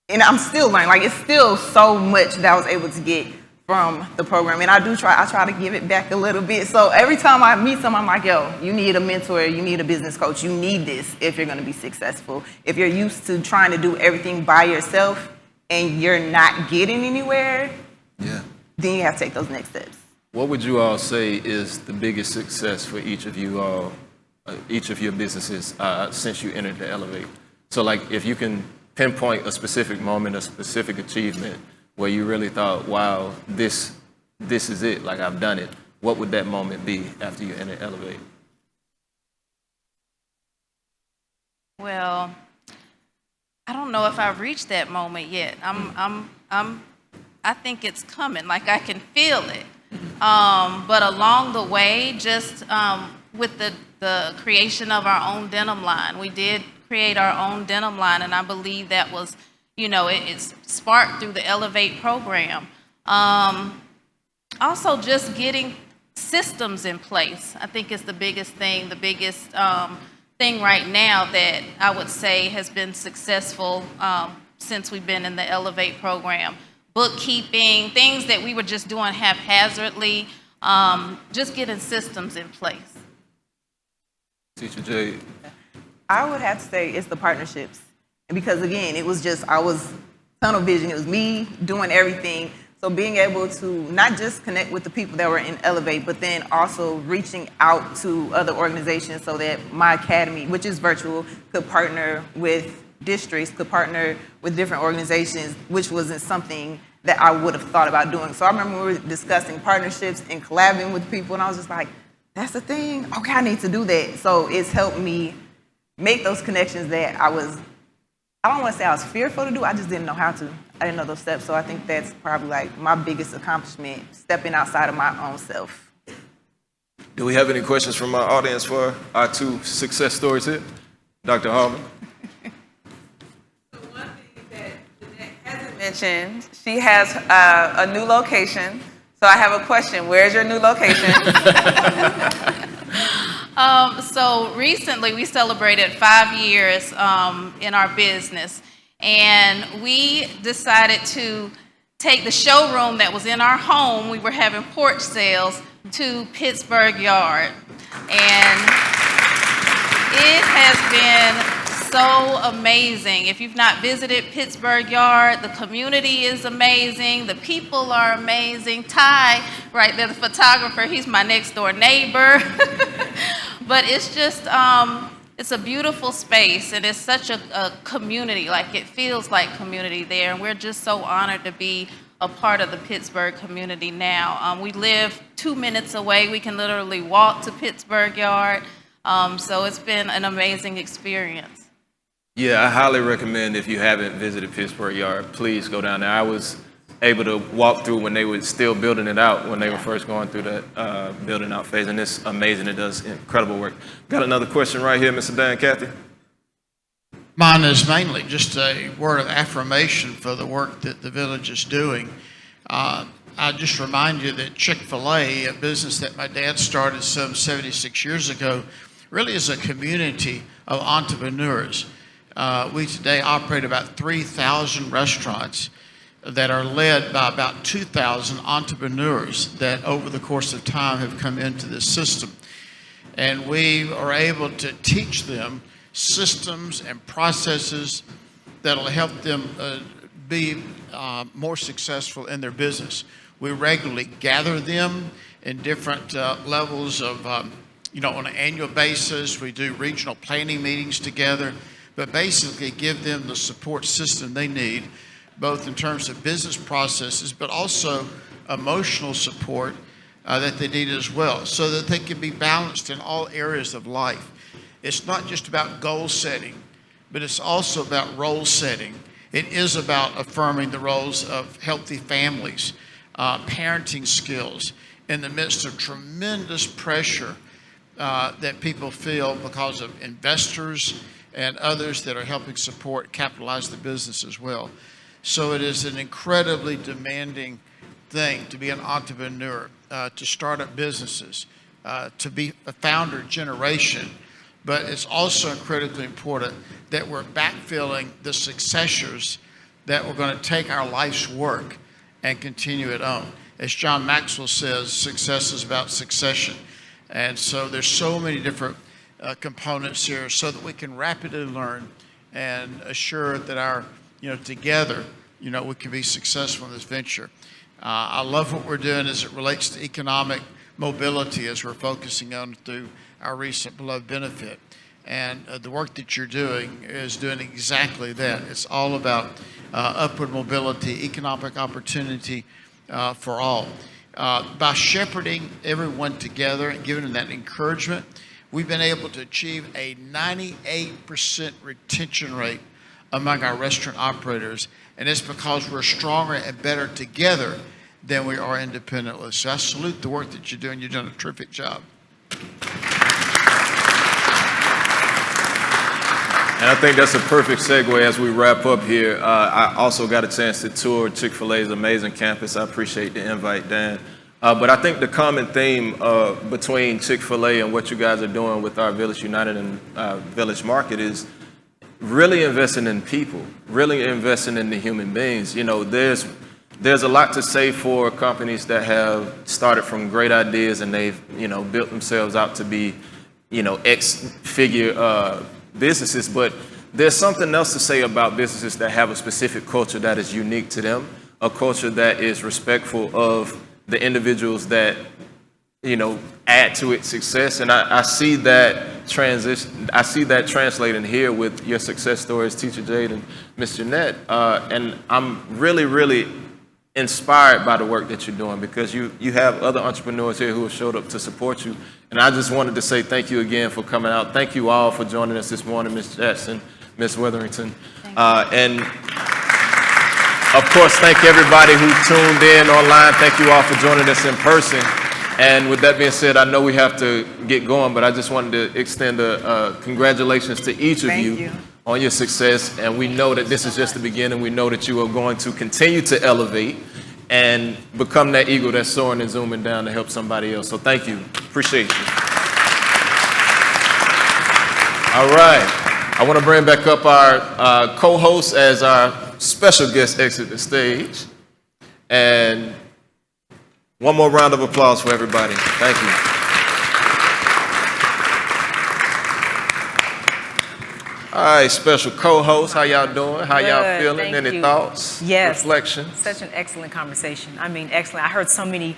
And I'm still learning, like it's still so much that I was able to get from the program. And I try to give it back a little bit. So every time I meet someone, I'm like, yo, you need a mentor, you need a business coach, you need this if you're gonna be successful. If you're used to trying to do everything by yourself and you're not getting anywhere, then you have to take those next steps. What would you all say is the biggest success for each of you all, each of your businesses since you entered the Elevate? So like if you can pinpoint a specific moment, a specific achievement where you really thought, wow, this is it, like I've done it, what would that moment be after you entered Elevate? Well, I don't know if I've reached that moment yet. I think it's coming, like I can feel it. But along the way, just with the creation of our own denim line, we did create our own denim line, and I believe that was, it's sparked through the Elevate program. Also, just getting systems in place, I think is the biggest thing, the biggest thing right now that I would say has been successful since we've been in the Elevate program. Bookkeeping, things that we were just doing haphazardly, just getting systems in place. Teacher Jade. I would have to say it's the partnerships. Because again, it was I was tunnel vision. It was me doing everything. So being able to not just connect with the people that were in Elevate, but then also reaching out to other organizations so that my academy, which is virtual, could partner with districts, could partner with different organizations, which wasn't something that I would have thought about doing. So I remember we were discussing partnerships and collabing with people, and I was just like, that's the thing? Okay, I need to do that. So it's helped me make those connections that I don't want to say I was fearful to do, I just didn't know how to. I didn't know those steps, so I think that's probably like my biggest accomplishment, stepping outside of my own self. Do we have any questions from our audience for our 2 success stories here? Dr. Hallmon. Mentioned she has a new location, so I have a question. Where's your new location? So recently we celebrated 5 years in our business, and we decided to take the showroom that was in our home. We were having porch sales to Pittsburgh Yard, and it has been so amazing. If you've not visited Pittsburgh Yard, the community is amazing. The people are amazing. Ty, right there, the photographer, he's my next door neighbor. But it's just, it's a beautiful space, and it's such a community. Like it feels like community there, and we're just so honored to be a part of the Pittsburgh community now. We live 2 minutes away. We can literally walk to Pittsburgh Yard. So it's been an amazing experience. Yeah, I highly recommend if you haven't visited Pittsburgh Yard, please go down there. I was able to walk through when they were still building it out, when they were first going through that building out phase, and it's amazing. It does incredible work. Got another question right here, Mr. Dan Cathy. Mine is mainly just a word of affirmation for the work that the village is doing. I just remind you that Chick-fil-A, a business that my dad started some 76 years ago, really is a community of entrepreneurs. We today operate about 3,000 restaurants that are led by about 2,000 entrepreneurs that over the course of time have come into this system. And we are able to teach them systems and processes that will help them be more successful in their business. We regularly gather them in different levels of, on an annual basis. We do regional planning meetings together, but basically give them the support system they need, both in terms of business processes, but also emotional support that they need as well, so that they can be balanced in all areas of life. It's not just about goal setting, but it's also about role setting. It is about affirming the roles of healthy families, parenting skills in the midst of tremendous pressure that people feel because of investors and others that are helping support, capitalize the business as well. So it is an incredibly demanding thing to be an entrepreneur, to start up businesses, to be a founder generation. But it's also critically important that we're backfilling the successors that we're going to take our life's work and continue it on. As John Maxwell says, success is about succession. And so there's so many different components here so that we can rapidly learn and assure that our, together, we can be successful in this venture. I love what we're doing as it relates to economic mobility as we're focusing on through our recent beloved benefit. And the work that you're doing is doing exactly that. It's all about upward mobility, economic opportunity for all. By shepherding everyone together and giving them that encouragement, we've been able to achieve a 98% retention rate among our restaurant operators. And it's because we're stronger and better together than we are independently. So I salute the work that you're doing. You've done a terrific job. And I think that's a perfect segue as we wrap up here. I also got a chance to tour Chick-fil-A's amazing campus. I appreciate the invite, Dan. But I think the common theme between Chick-fil-A and what you guys are doing with our Village United and Village Market is really investing in people, really investing in the human beings. There's a lot to say for companies that have started from great ideas and they've, built themselves out to be, X-figure businesses, but there's something else to say about businesses that have a specific culture that is unique to them, a culture that is respectful of the individuals that, add to its success. And I see that transition, I see that translating here with your success stories, Teacher Jade and Ms. Jennet. And I'm really, really inspired by the work that you're doing because you have other entrepreneurs here who have showed up to support you. And I just wanted to say thank you again for coming out. Thank you all for joining us this morning, Ms. Jackson, Ms. Weatherington. And of course, thank everybody who tuned in online. Thank you all for joining us in person. And with that being said, I know we have to get going, but I just wanted to extend a congratulations to each of you on your success. And we know that this is just the beginning. We know that you are going to continue to elevate and become that eagle that's soaring and zooming down to help somebody else. So thank you. Appreciate you. All right. I want to bring back up our co-host as our special guest exit the stage. And one more round of applause for everybody. Thank you. All right, special co-host, how y'all doing? How y'all feeling? Thank Any you. thoughts? Yes. Reflections? Such an excellent conversation. I mean, excellent. I heard so many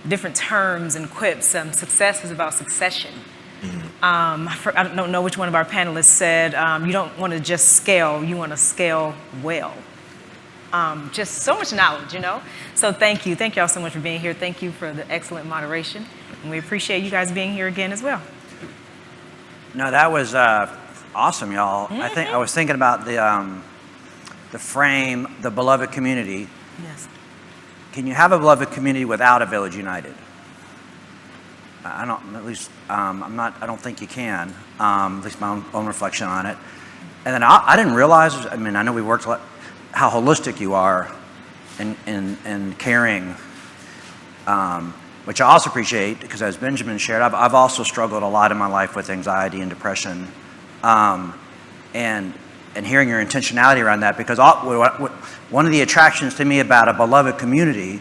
different terms and quips. Success is about succession. I don't know which one of our panelists said, you don't want to just scale, you want to scale well. Just so much knowledge, So thank you. Thank y'all so much for being here. Thank you for the excellent moderation. And we appreciate you guys being here again as well. No, that was awesome, y'all. I was thinking about the frame, the beloved community. Yes. Can you have a beloved community without a Village United? I don't think you can. At least my own reflection on it. And then I didn't realize. I know we worked a lot, how holistic you are in caring, which I also appreciate because as Benjamin shared, I've also struggled a lot in my life with anxiety and depression. And hearing your intentionality around that, because one of the attractions to me about a beloved community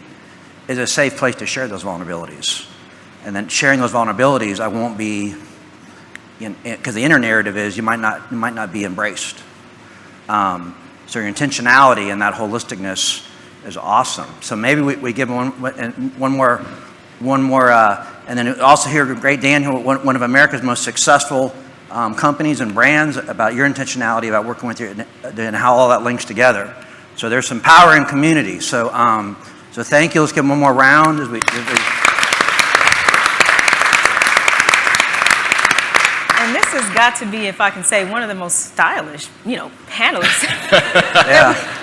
is a safe place to share those vulnerabilities. And then sharing those vulnerabilities, I won't be, because the inner narrative is you might not be embraced. So your intentionality and that holisticness is awesome. So maybe we give one more, and then also hear great Dan, one of America's most successful companies and brands, about your intentionality about working with you and how all that links together. So there's some power in community. So thank you. Let's give one more round as we has got to be, if I can say, one of the most stylish, panelists. Yeah.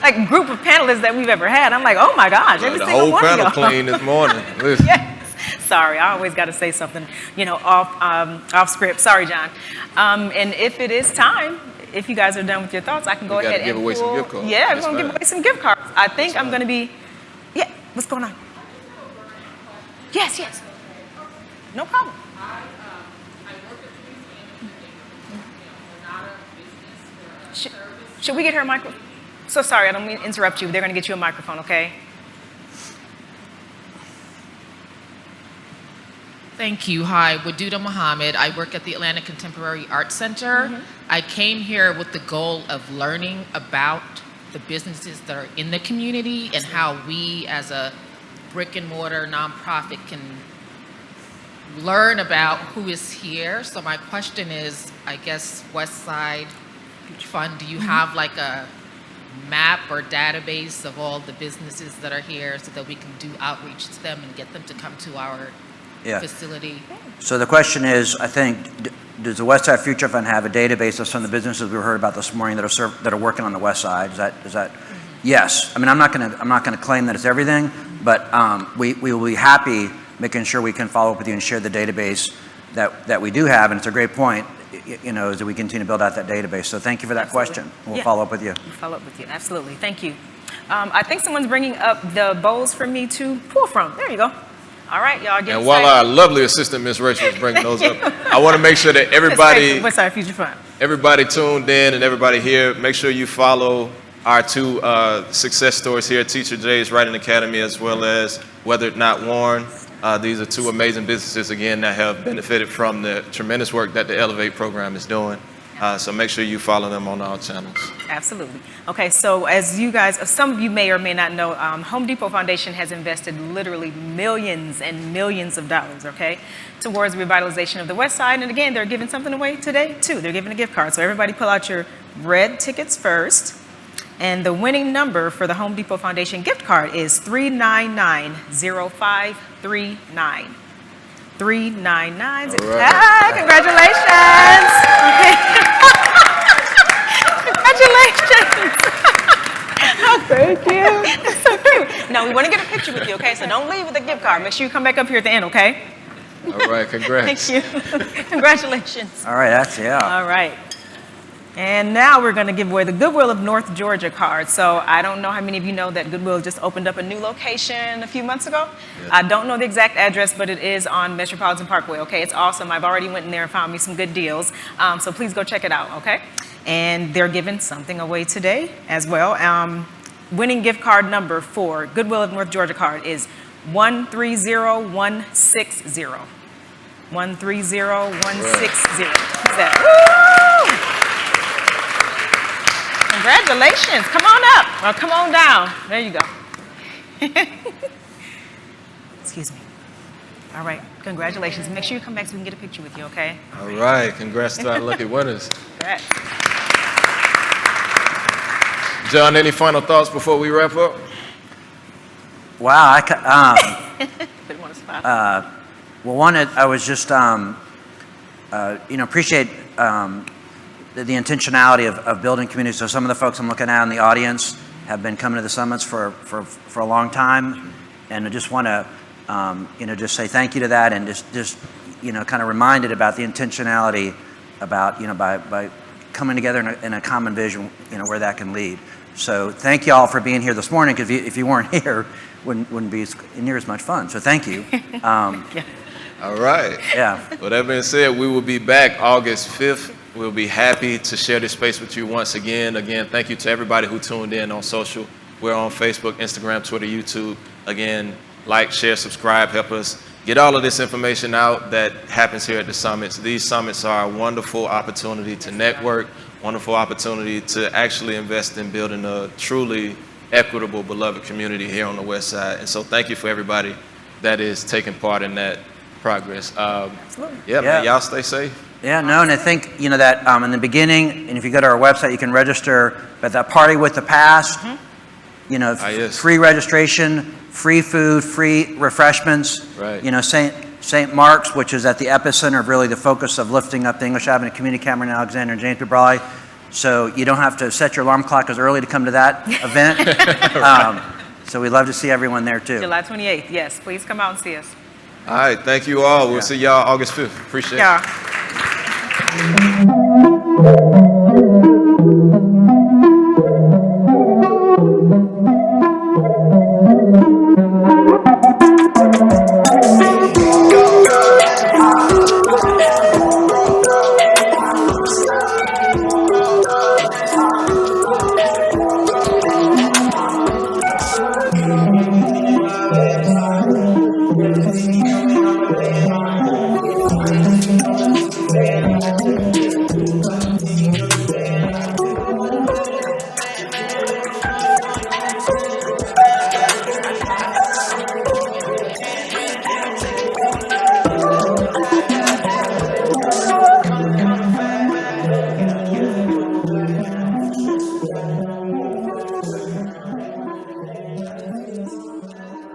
Like group of panelists that we've ever had. I'm like, oh my gosh, every The single whole one of panel y'all. clean this morning. Listen. Yes. Sorry, I always got to say something, off script. Sorry, John. And if it is time, if you guys are done with your thoughts, I can go We gotta ahead give and away some pull- gift cards. Yeah, we're Yes, gonna give ma'am. away some gift cards. I think I'm gonna be. Yeah. What's going on? Yes. No problem. Should we get her a microphone? So sorry, I don't mean to interrupt you. They're going to get you a microphone, okay? Thank you. Hi, Waduda Muhammad. I work at the Atlanta Contemporary Art Center. I came here with the goal of learning about the businesses that are in the community and how we as a brick and mortar nonprofit can learn about who is here. So my question is, I guess, Westside Fund, do you have like a map or database of all the businesses that are here so that we can do outreach to them and get them to come to our facility? So the question is, I think, does the Westside Future Fund have a database of some of the businesses we heard about this morning that are working on the West Side? Is that? Yes. I mean, I'm not going to claim that it's everything, but we will be happy making sure we can follow up with you and share the database that we do have, and it's a great point. As we continue to build out that database. So thank you for that question. We'll follow up with you. We'll follow up with you. Absolutely. Thank you. I think someone's bringing up the bowls for me to pull from. There you go. All right, y'all. Get And while our lovely assistant, Miss Rachel, is bringing those up, I want to make sure that everybody, Westside Future Fund. everybody tuned in and everybody here, make sure you follow our two success stories here, Teacher Jade's Writing Academy, as well as Weathered Not Worn. These are two amazing businesses, again, that have benefited from the tremendous work that the Elevate program is doing. So make sure you follow them on all channels. Absolutely. Okay, so as you guys, some of you may or may not know, Home Depot Foundation has invested literally millions and millions of dollars, okay, towards revitalization of the West Side. And again, they're giving something away today, too. They're giving a gift card. So everybody pull out your red tickets first. And the winning number for the Home Depot Foundation gift card is 3990539. 399. Ah, congratulations. Congratulations. Thank you. That's so cute. Now, we want to get a picture with you, okay? So don't leave with a gift card. Make sure you come back up here at the end, okay? All right, congrats. Thank you. Congratulations. All right, All right. And now we're going to give away the Goodwill of North Georgia card. So I don't know how many of you know that Goodwill just opened up a new location a few months ago. I don't know the exact address, but it is on Metropolitan Parkway, okay? It's awesome. I've already went in there and found me some good deals. So please go check it out, okay? And they're giving something away today as well. Winning gift card number for Goodwill of North Georgia card is 130160. 130160. Who's that? Woo! Congratulations. Come on up or come on down. There you go. Excuse me. All right. Congratulations. Make sure you come back so we can get a picture with you, okay? All right, congrats to our lucky winners. Congrats. John, any final thoughts before we wrap up? Wow. Put him on the spot. Well, one, I was just, appreciate the intentionality of building community. So some of the folks I'm looking at in the audience have been coming to the summits for a long time, and I just want to, just say thank you to that, and just kind of reminded about the intentionality about, by coming together in a common vision, where that can lead. So thank you all for being here this morning, because if you weren't here, wouldn't be near as much fun. So thank you. All right. Yeah. With that being said, we will be back August 5th. We'll be happy to share this space with you once again. Again, thank you to everybody who tuned in on social. We're on Facebook, Instagram, Twitter, YouTube. Again, like, share, subscribe, help us get all of this information out that happens here at the summits. These summits are a wonderful opportunity to network, wonderful opportunity to actually invest in building a truly equitable, beloved community here on the West Side. And so thank you for everybody that is taking part in that progress. Yeah, man, y'all stay safe. Yeah, no, and I think, that in the beginning, and if you go to our website, you can register at that Party with the Past, free registration, free food, free refreshments, right. St. Mark's, which is at the epicenter of really the focus of lifting up the English Avenue Community Cameron in Alexander and James B. Brawley. So you don't have to set your alarm clock as early to come to that event. So we'd love to see everyone there too. July 28th, yes. Please come out and see us. All right, thank you all. We'll see y'all August 5th. Appreciate Yeah. it.